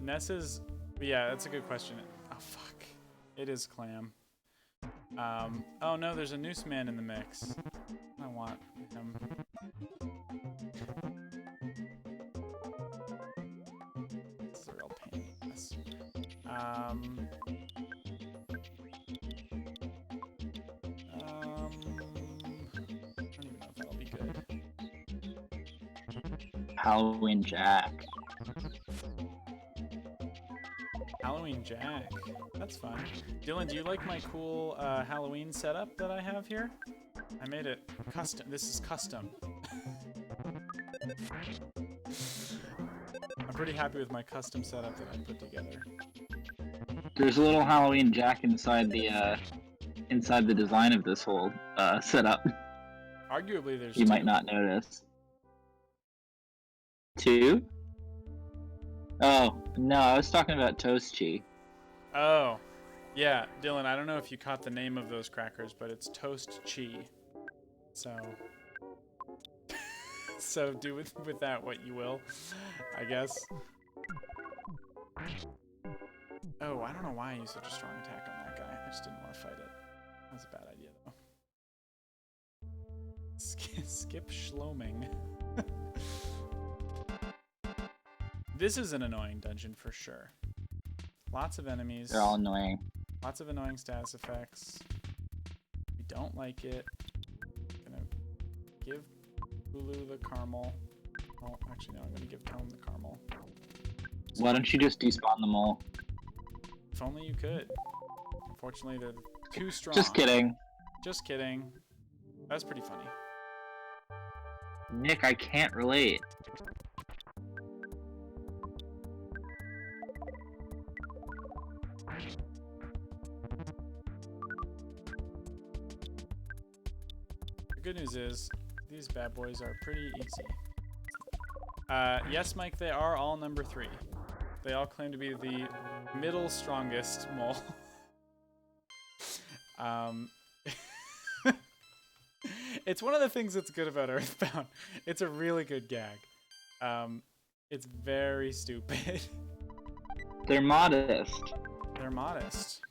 Ness is... Yeah, that's a good question. Oh, fuck. It is Clam. Oh no, there's a noose man in the mix. I want him. This is a real pain in the ass. I don't even know if that'll be good. Halloween Jack. Halloween Jack. That's fun. Dylan, do you like my cool Halloween setup that I have here? I made it custom. This is custom. I'm pretty happy with my custom setup that I put together. There's a little Halloween Jack inside the design of this whole setup. Arguably, there's You might not notice. Two? Oh, no, I was talking about Toast Chee. Oh, yeah, Dylan, I don't know if you caught the name of those crackers, but it's Toast Chee. So... so do with that what you will, I guess. Oh, I don't know why I used such a strong attack on that guy. I just didn't want to fight it. That was a bad idea, though. Skip Schloming. This is an annoying dungeon for sure. Lots of enemies. They're all annoying. Lots of annoying status effects. We don't like it. Gonna give Hulu the caramel. Oh, actually, no, I'm gonna give Tome the caramel. Why don't you just despawn them all? If only you could. Unfortunately, they're too strong. Just kidding. Just kidding. That was pretty funny. Nick, I can't relate. The good news is these bad boys are pretty easy. Yes, Mike, they are all number 3. They all claim to be the middle strongest mole. It's one of the things that's good about Earthbound. It's a really good gag. It's very stupid. They're modest. They're modest.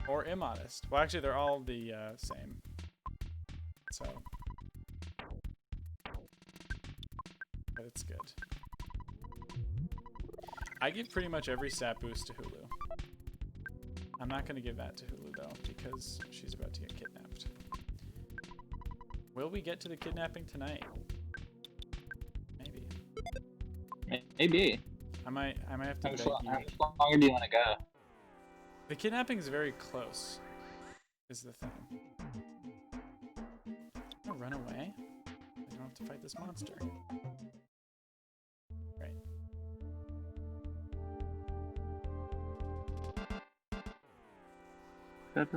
Or immodest. Well, actually, they're all the same. So. But it's good. I give pretty much every stat boost to Hulu. I'm not going to give that to Hulu, though, because she's about to get kidnapped. Will we get to the kidnapping tonight? Maybe. Maybe. I might have to beg How you. much longer do you want to go? The kidnapping is very close, is the thing. I'm gonna run away. I don't have to fight this monster. Right. Let's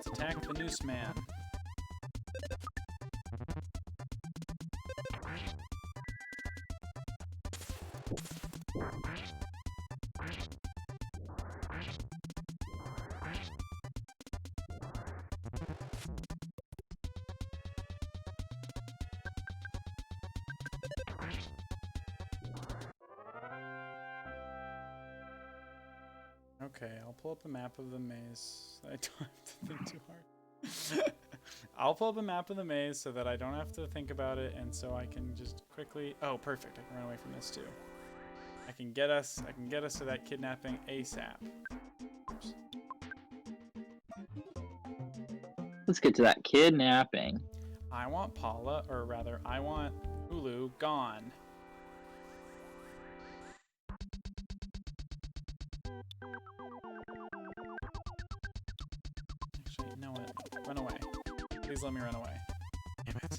attack the noose man. Okay, I'll pull up a map of the maze. I don't have to think too hard. I'll pull up a map of the maze so that I don't have to think about it, and so I can just quickly. Oh, perfect! I can run away from this too. I can get us to that kidnapping ASAP. Oops. Let's get to that kidnapping. I want Paula, or rather, I want Hulu gone. Actually, you know what? Run away. Please let me run away. Damn it.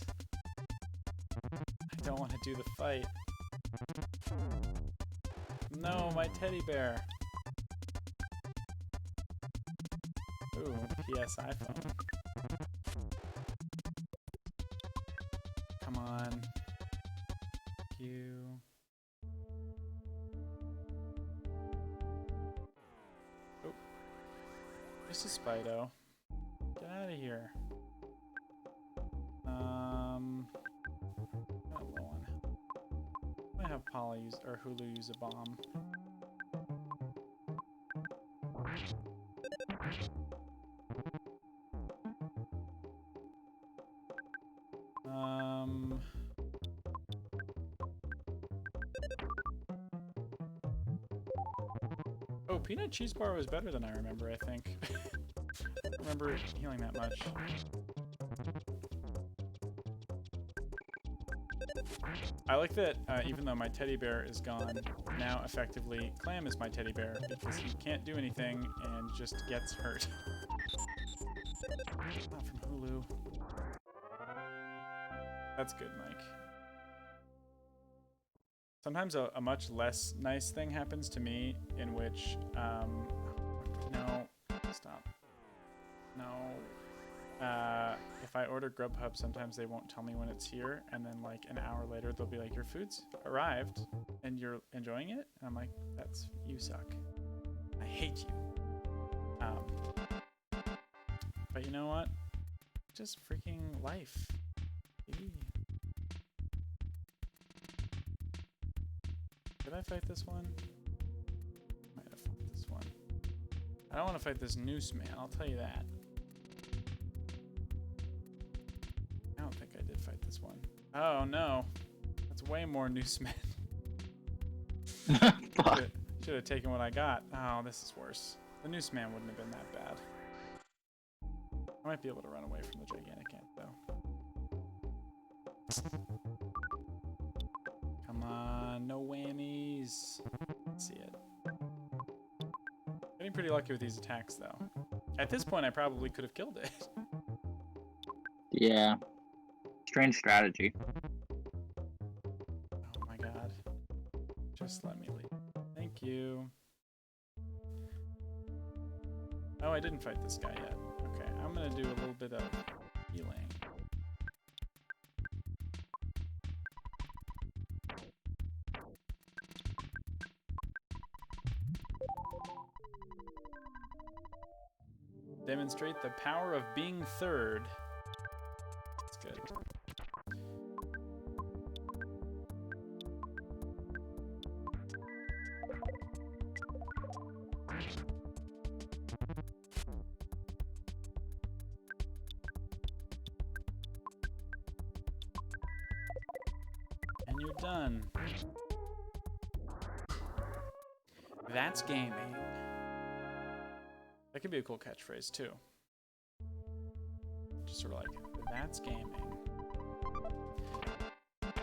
I don't want to do the fight. No, my teddy bear. Ooh, PS iPhone. Come on. Thank you. Oh. Just a Spido. Get out of here. Got a low on. I might have Paula use or Hulu use a bomb. Oh, peanut cheese bar was better than I remember, I think. I don't remember healing that much. I like that even though my teddy bear is gone, now effectively Clam is my teddy bear because he can't do anything and just gets hurt. Not from Hulu. That's good, Mike. Sometimes a much less nice thing happens to me in which, no, stop. No. If I order Grubhub, sometimes they won't tell me when it's here, and then like an hour later they'll be like, your food's arrived, and you're enjoying it? And I'm like, you suck. I hate you. But you know what? Just freaking life. Eee. Did I fight this one? Might have fought this one. I don't want to fight this noose man, I'll tell you that. I don't think I did fight this one. Oh no. That's way more noose men. Should have taken what I got. Oh, this is worse. The noose man wouldn't have been that bad. I might be able to run away from the gigantic ant though. Come on, no whammies. Let's see it. Getting pretty lucky with these attacks though. At this point I probably could have killed it. Yeah. Strange strategy. Oh my god. Just let me leave. Thank Thank you. Oh, I didn't fight this guy yet. Okay, I'm gonna do a little bit of healing. Demonstrate the power of being third. That's good. And you're done. That's gaming. That could be a cool catchphrase too. Just sort of like, that's gaming. What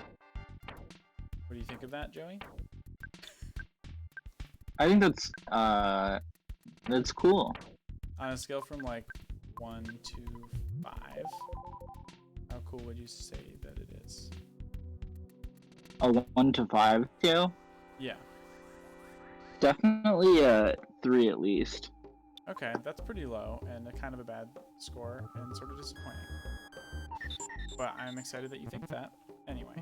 do you think of that, Joey? I think that's cool. On a scale from like 1 to 5, how cool would you say that it is? A 1 to 5 scale? Yeah. Definitely a 3 at least. Okay, that's pretty low and a kind of a bad score and sort of disappointing. But I'm excited that you think that. Anyway,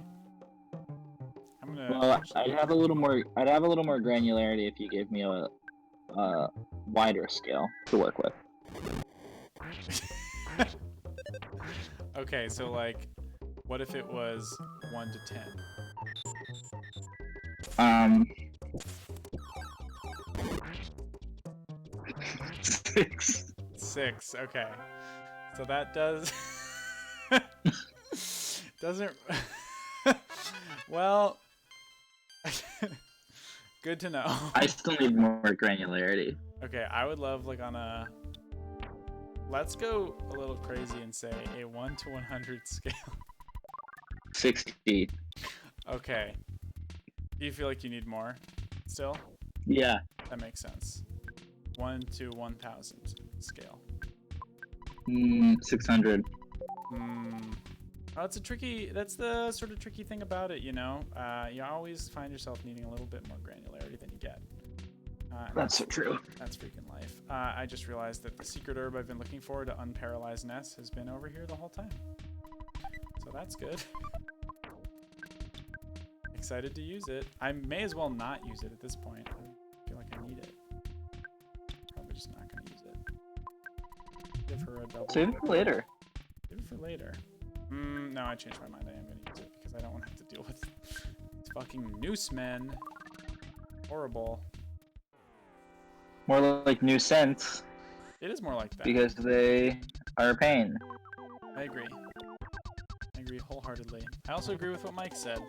I'm gonna. Well, I'd have a little more granularity if you gave me a wider scale to work with. Okay, so like, what if it was 1 to 10? 6. 6. Okay, so that doesn't. Well, good to know. I still need more granularity. Okay, I would love like on a. Let's go a little crazy and say a 1 to 100 scale. 60. Okay. Do you feel like you need more still? Yeah. That makes sense. 1 to 1,000 scale. 600. Oh, it's a tricky. That's the sort of tricky thing about it, you know. You always find yourself needing a little bit more granularity than you get. That's so true. That's freaking life. I just realized that the secret herb I've been looking for to unparalyze Ness has been over here the whole time. So that's good. Excited to use it. I may as well not use it at this point. I feel like I need it. Probably just not going to use it. Give her a double. Save it for later. Save it for later. No, I changed my mind. I am going to use it because I don't want to have to deal with these fucking noose men. Horrible. More like new sense. It is more like that. Because they are a pain. I agree. I agree wholeheartedly. I also agree with what Mike said.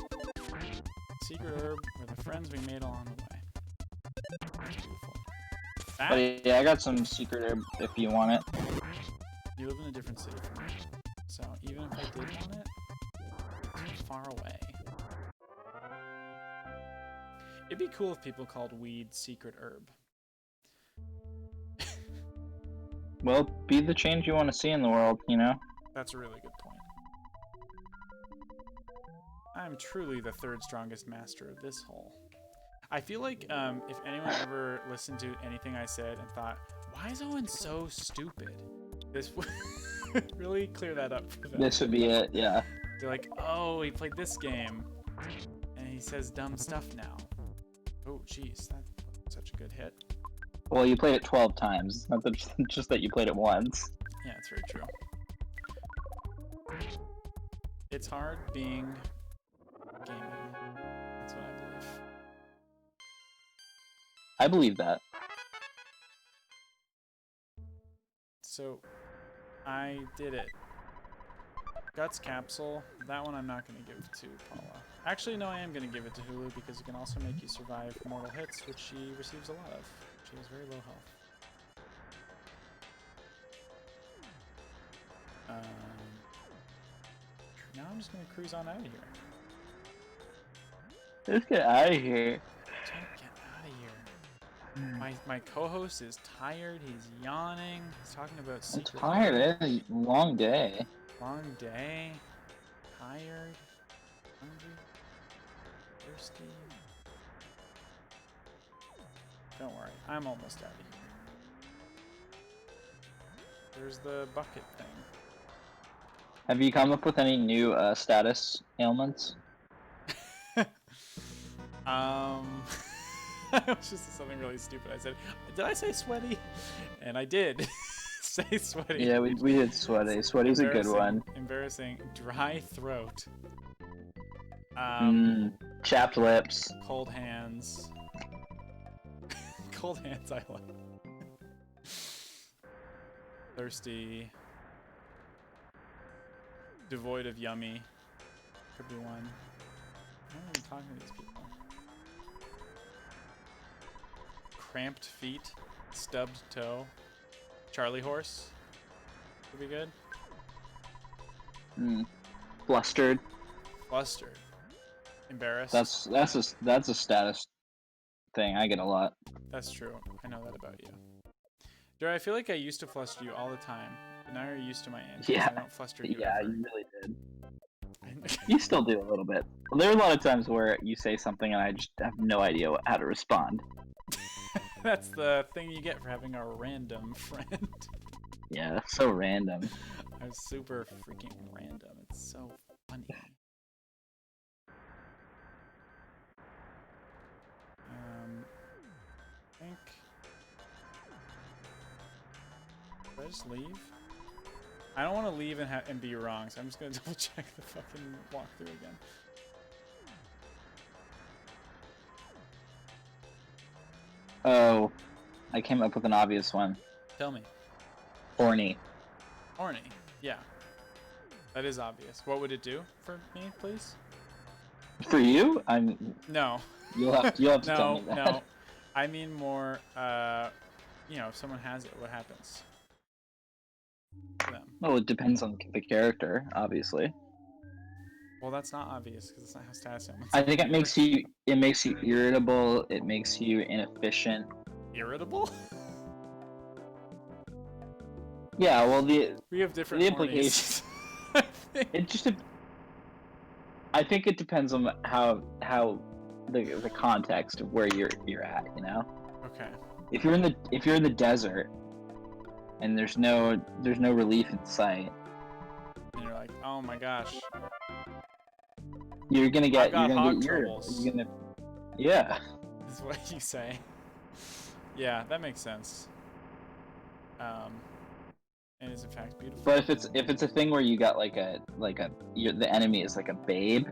Secret herb were the friends we made along the way. That's beautiful. That, But yeah, I got some secret herb if you want it. you live in a different city from me. So even if I did want it, it's far away. It'd be cool if people called weed secret herb. Well, be the change you want to see in the world, you know? That's a really good point. I'm truly the third strongest master of this hole. I feel like if anyone ever listened to anything I said and thought, why is Owen so stupid? This would really clear that up for them. This would be it, yeah. They're like, oh, he played this game, and he says dumb stuff now. Oh, jeez, that's such a good hit. Well, you played it 12 times. Not that, just that you played it once. Yeah, it's very true. It's hard being gaming. That's what I believe. I believe that. So, I did it. Guts capsule. That one I'm not going to give to Paula. Actually, no, I am going to give it to Hulu because it can also make you survive mortal hits, which she receives a lot of. She has very low health. Now I'm just going to cruise on out of here. Let's get out of here. Don't get out of here. My co-host is tired. He's yawning. He's talking about I'm secret. tired. It's a long day. Long day. Tired. Hungry. Thirsty. Don't worry, I'm almost out of here. There's the bucket thing. Have you come up with any new status ailments? It was just something really stupid. I said, did I say sweaty? And I did say sweaty. Yeah, we did sweaty. Sweaty's a good one. Embarrassing. Dry throat. Chapped lips. Cold hands. Cold hands, I like. Thirsty. Devoid of yummy. Could be one. I'm not even talking to these people. Cramped feet. Stubbed toe. Charlie horse. Could be good. Flustered. Flustered. Embarrassed. That's a status thing I get a lot. That's true. I know that about you. Jared, I feel like I used to fluster you all the time, but now you're used to my antics. Yeah. I don't fluster you Yeah, ever. you really did. You still do a little bit. Well, there are a lot of times where you say something and I just have no idea how to respond. That's the thing you get for having a random friend. Yeah, that's so random. I'm super freaking random. It's so funny. I think. Did I just leave? I don't want to leave and be wrong, so I'm just gonna double check the fucking walkthrough again. Oh, I came up with an obvious one. Tell me. Horny. Horny. Yeah. That is obvious. What would it do for me, please? For you? No. You'll have to tell me that. No. I mean more, you know, if someone has it, what happens to them? Well, it depends on the character, obviously. Well, that's not obvious because it's not how status ailments. I think it makes you irritable. It makes you inefficient. Irritable? Yeah. Well, we have different implications. It just. I think it depends on how the context of where you're at. You know. Okay. If you're in the desert, and there's no relief in sight. And you're like, oh my gosh. You're gonna get hog irritable. troubles. Yeah. Is what you say. Yeah, that makes sense. And is in fact beautiful. But if it's a thing where you got the enemy is like a babe,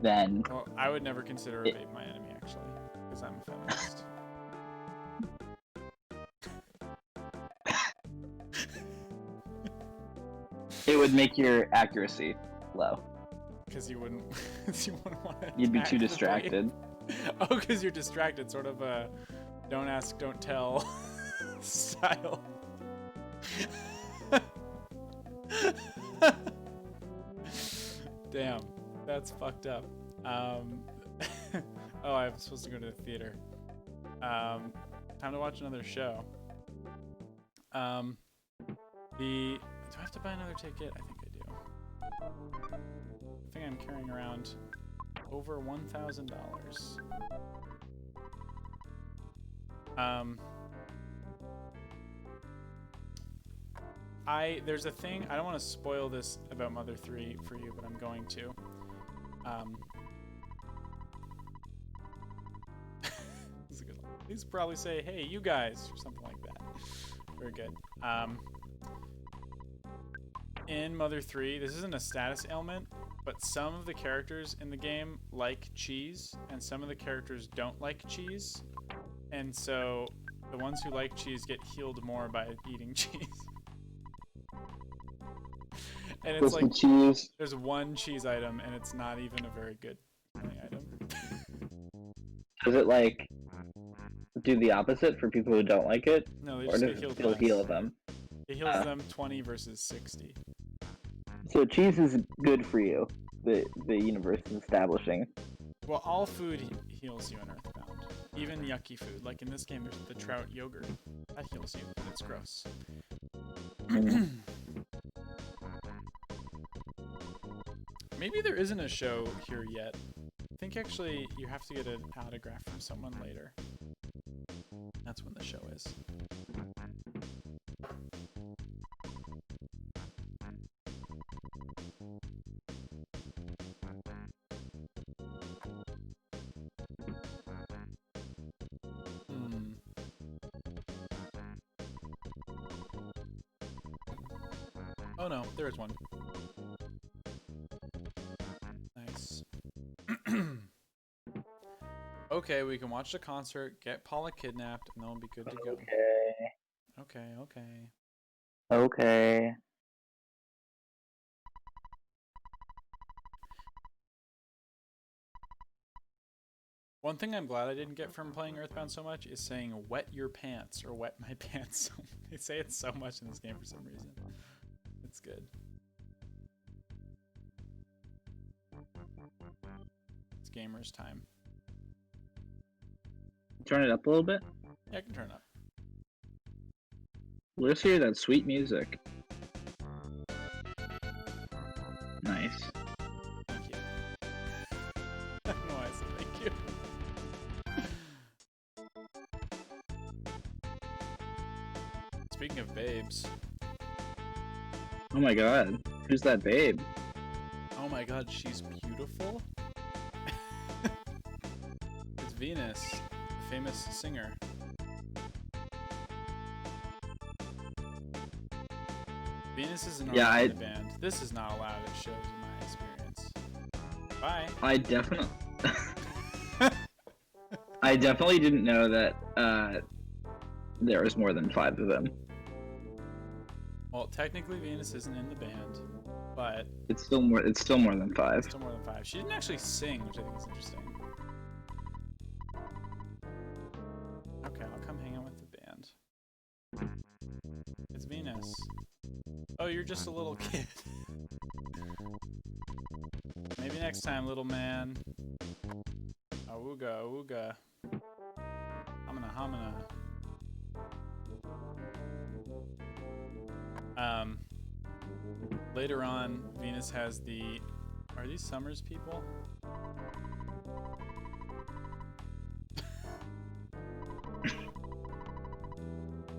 then Well, I would never consider a babe my enemy actually, because I'm a feminist. it would make your accuracy low. Because you wouldn't want to. You'd be too distracted. Oh, because you're distracted, sort of a don't ask, don't tell style. Damn, that's fucked up. Oh, I'm supposed to go to the theater. Time to watch another show. Do I have to buy another ticket? I think I do. I think I'm carrying around over $1,000. There's a thing, I don't want to spoil this about Mother 3 for you, but I'm going to. This is a good one. Please probably say, hey, you guys, or something like that. Very good. In Mother 3, this isn't a status ailment, but some of the characters in the game like cheese, and some of the characters don't like cheese. And so the ones who like cheese get healed more by eating cheese. And it's like cheese. There's one cheese item, and it's not even a very good healing item. Does it like do the opposite for people who don't like it? No, they or just does get healed it less. heal them? It heals them 20 versus 60. So cheese is good for you. The universe is establishing. Well, all food heals you in Earthbound. Even yucky food. Like in this game, there's the trout yogurt. That heals you, but it's gross. Maybe there isn't a show here yet. I think actually you have to get an autograph from someone later. That's when the show is. Oh no, there is one. Nice. Okay, we can watch the concert, get Paula kidnapped, and then we'll be good to go. Okay. Okay. One thing I'm glad I didn't get from playing Earthbound so much is saying wet your pants or wet my pants. They say it so much in this game for some reason. It's good. It's gamers time. Turn it up a little bit. Yeah, I can turn it up. Let's hear that sweet music. Nice. Thank you. I don't know why I said thank you. Speaking of babes. Oh my god. Who's that babe? Oh my god, she's beautiful. It's Venus, the famous singer. Venus is an artist in the band. This is not allowed at shows in my experience. Bye. I definitely didn't know that there was more than 5 of them. Well, technically Venus isn't in the band, but it's still more than 5. It's still more than 5. She didn't actually sing, which I think is interesting. Okay, I'll come hang out with the band. It's Venus. Oh, you're just a little kid. Maybe next time, little man. Awooga, awooga. Hamina, hamina. Later on, Venus has the... Are these Summers people?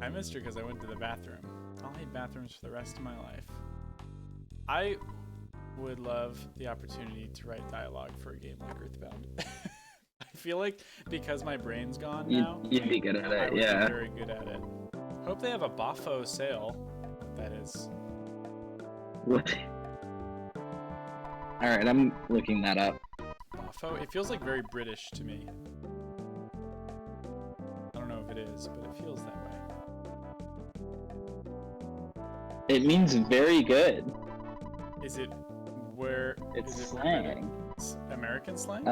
I missed her because I went to the bathroom. I'll need bathrooms for the rest of my life. I would love the opportunity to write dialogue for a game like Earthbound. I feel like because my brain's gone now, you'd be good at it. I would Yeah. be very good at it. Hope they have a Bafo sale. That is. What? All right, I'm looking that up. Bafo? It feels like very British to me. I don't know if it is, but it feels that way. It means very good. Is it where? It's is it slang. American slang?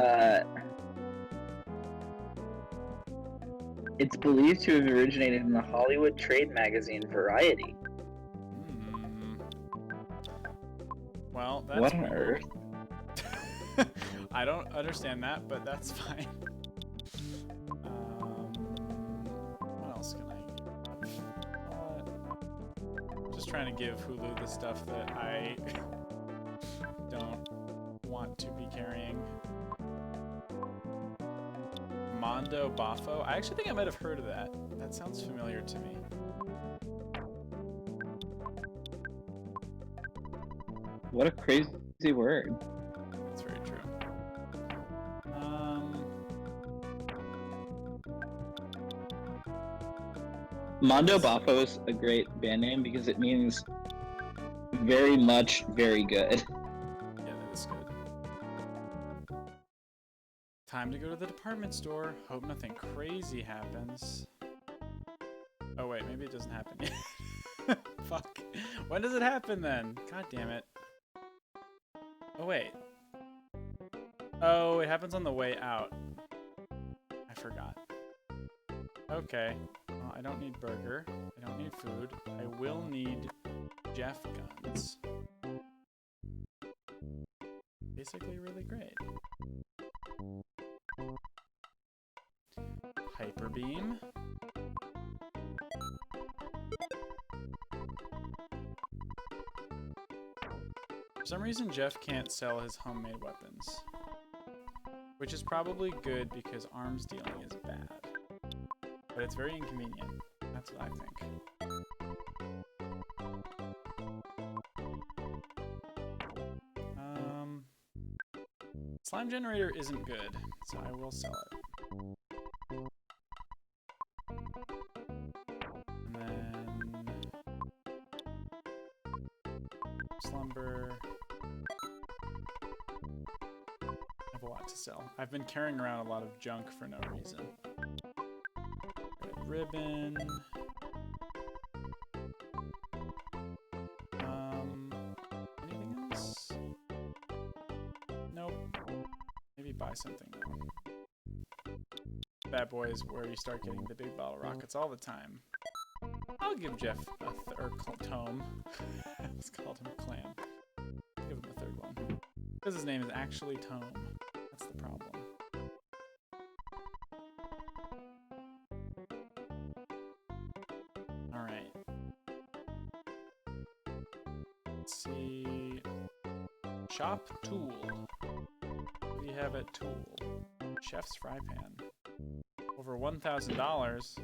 It's believed to have originated in the Hollywood trade magazine Variety. Well, that's what on earth? I don't understand that, but that's fine. What else can I give? Just trying to give Hulu the stuff that I don't want to be carrying. Mondo Bafo? I actually think I might have heard of that. That sounds familiar to me. What a crazy word. That's very true. Mondo Bafo is a great band name because it means very much, very good. Yeah, that is good. Time to go to the department store. Hope nothing crazy happens. Oh wait, maybe it doesn't happen yet. Fuck. When does it happen then? God damn it. Oh wait. Oh, it happens on the way out. I forgot. Okay. Well, I don't need burger. I don't need food. I will need Jeff guns. Basically really great. Hyper beam. For some reason, Jeff can't sell his homemade weapons, which is probably good because arms dealing is bad. But but it's very inconvenient. That's what I think. Slime generator isn't good, so I will sell it. And then slumber. I have a lot to sell. I've been carrying around a lot of junk for no reason. Red ribbon. Anything else? Nope. Maybe buy something though. Bad Boy is where you start getting the big bottle rockets all the time. I'll give Jeff a tome. Let's call him Clam. I'll give him a third one. Because his name is actually Tome. That's the problem. Alright. Let's see. Shop tool. What do you have at tool? Chef's fry pan. Over $1,000.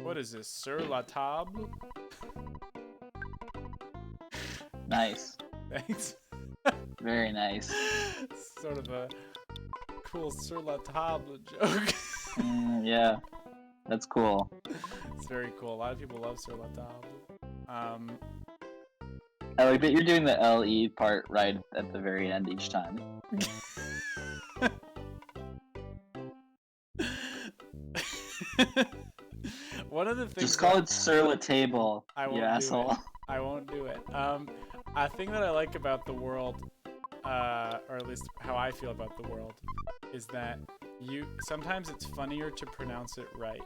What is this? Sur la table? Nice. Thanks. Very nice. Sort of a cool sur la table joke. Yeah, that's cool. It's very cool. A lot of people love sur la table. I like that you're doing the LE part right at the very end each time. One of the things. Just call it sur la table, you asshole. I won't do it. A thing that I like about the world, or at least how I feel about the world, is that sometimes it's funnier to pronounce it right.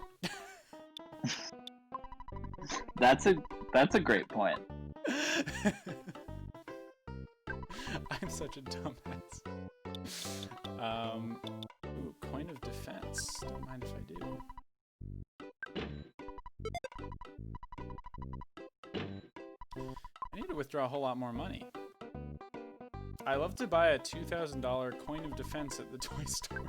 That's a great point. I'm such a dumbass. Ooh, coin of defense. Don't mind if I do. I need to withdraw a whole lot more money. I love to buy a $2,000 coin of defense at the toy store.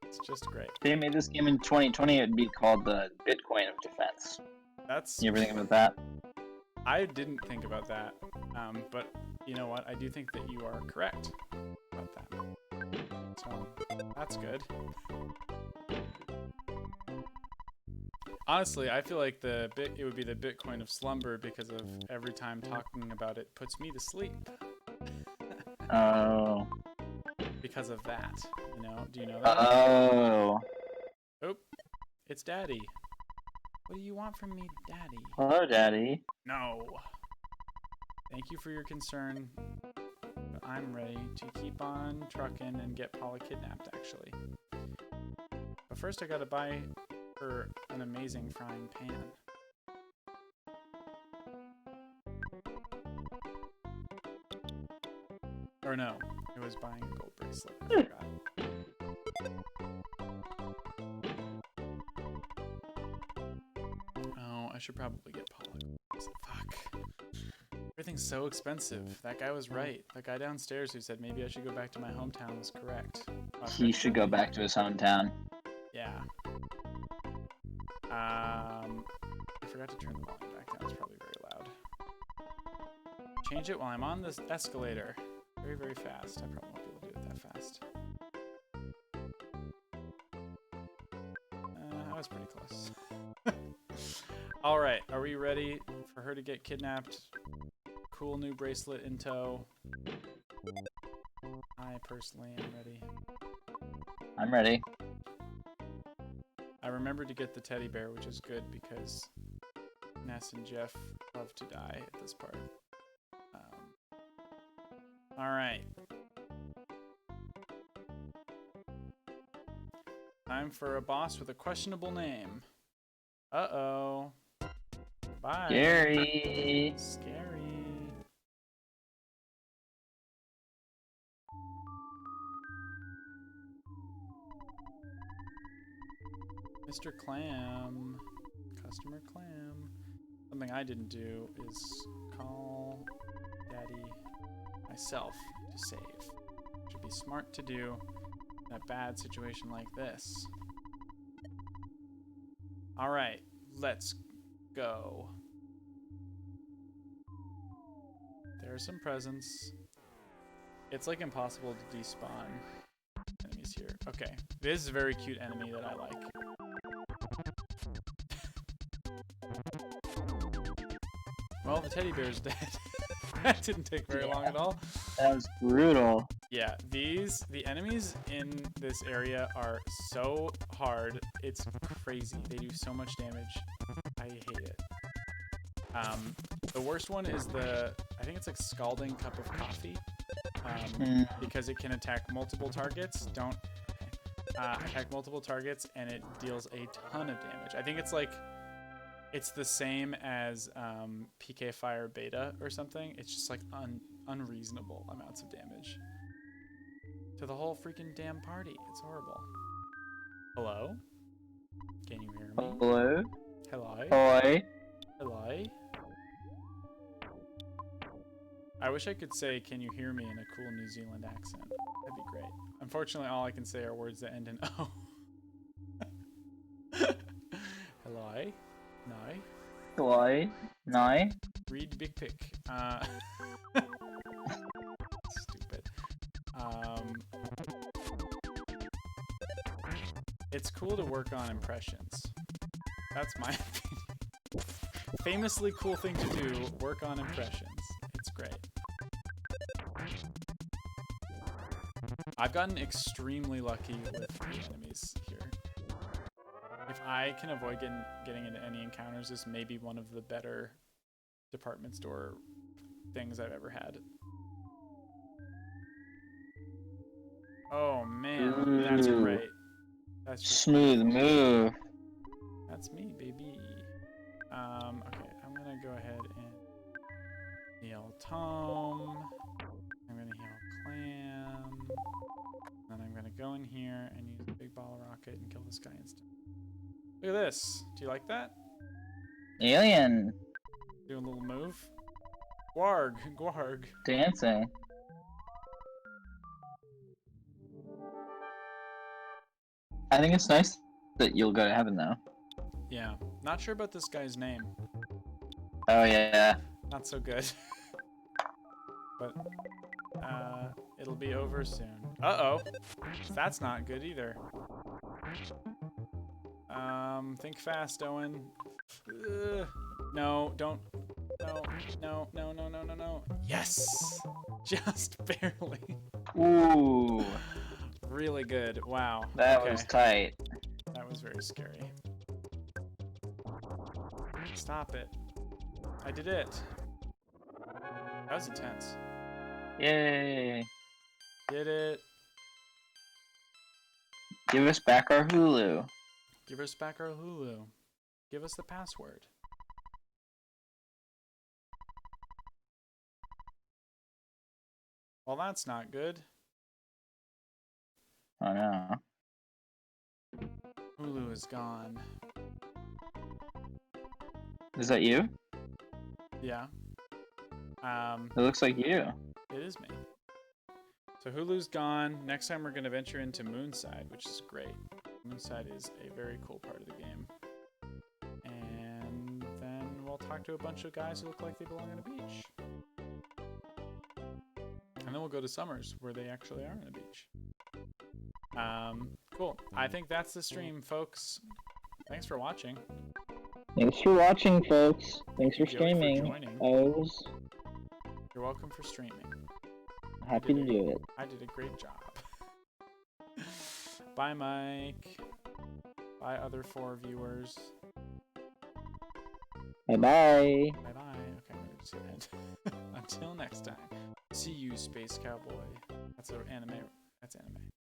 It's just great. If they made this game in 2020, it'd be called the Bitcoin of defense. That's. You ever think about that? I didn't think about that, but you know what? I do think that you are correct about that. So that's good. Honestly, I feel like it would be the Bitcoin of slumber because of every time talking about it puts me to sleep. Oh. Because of that, you know? Do you know that? Oh. Oh, it's Daddy. What do you want from me, Daddy? Hello, Daddy. No. Thank you for your concern. But I'm ready to keep on trucking and get Paula kidnapped, actually. But first I gotta buy her an amazing frying pan. Or no, it was buying a gold bracelet. I forgot. Oh, I should probably get Paula. Fuck. Everything's so expensive. That guy was right. That guy downstairs who said maybe I should go back to my hometown was correct. He should go back to his hometown. Yeah. I forgot to turn the volume back down. It's probably very loud. Change it while I'm on this escalator. Very, very fast. I probably won't be able to do it that fast. That was pretty close. Alright, are we ready for her to get kidnapped? Cool new bracelet in tow. I personally am ready. I'm ready. I remembered to get the teddy bear, which is good because Ness and Jeff love to die at this part. Alright. Time for a boss with a questionable name. Uh-oh. Bye. Scary. Scary. Mr. Clam. Customer Clam. Something I didn't do is call Daddy myself to save. Should be smart to do. in a bad situation like this. Alright, let's go. There are some presents. It's like impossible to despawn enemies here. Okay, this is a very cute enemy that I like. Well, the teddy bear's dead. That didn't take very long at all. That was brutal. Yeah, the enemies in this area are so hard. It's crazy. They do so much damage. I hate it. The worst one is I think it's like Scalding Cup of Coffee. Because it can attack multiple targets. Don't attack multiple targets, and it deals a ton of damage. I think it's the same as PK Fire Beta or something. It's just like unreasonable amounts of damage to the whole freaking damn party. It's horrible. Hello? Can you hear me? Hello? Hello? Hi. Hello? I wish I could say, can you hear me, in a cool New Zealand accent. That'd be great. Unfortunately, all I can say are words that end in O. Hello? No? Hello? No? Read Big Pic. Stupid. It's cool to work on impressions. That's my opinion. Famously cool thing to do, work on impressions. It's great. I've gotten extremely lucky with the enemies here. If I can avoid getting into any encounters, this may be one of the better department store things I've ever had. Oh man, that's great. That's just smooth move. That's me, baby. Okay, I'm gonna go ahead and heal Tom. I'm gonna heal Clam. Then I'm gonna go in here and use a big ball rocket and kill this guy instantly. Look at this. Do you like that? Alien. Do a little move. Gwarg, Gwarg. Dancing. I think it's nice that you'll go to heaven though. Yeah. Not sure about this guy's name. Oh yeah. Not so good. But it'll be over soon. Uh-oh. That's not good either. Think fast, Owen. No, don't. No. Yes! Just barely. Ooh. Really good. Wow. That was tight. That was very scary. Stop it. I did it. That was intense. Yay. Did it. Give us back our Hulu. Give us back our Hulu. Give us the password. Well, that's not good. Oh no. Hulu is gone. Is that you? Yeah. It looks like you. It is me. So Hulu's gone. Next time we're going to venture into Moonside, which is great. Moonside is a very cool part of the game. And then we'll talk to a bunch of guys who look like they belong on a beach. And then we'll go to Summers, where they actually are on a beach. Cool. I think that's the stream, folks. Thanks for watching. Thanks for watching, folks. Thanks for streaming. You're welcome for streaming. Happy to do it. I did a great job. Bye, Mike. Bye, other 4 viewers. Bye-bye. Bye-bye. Okay, I'm gonna just end. Until next time. See you, Space Cowboy. That's anime. That's anime.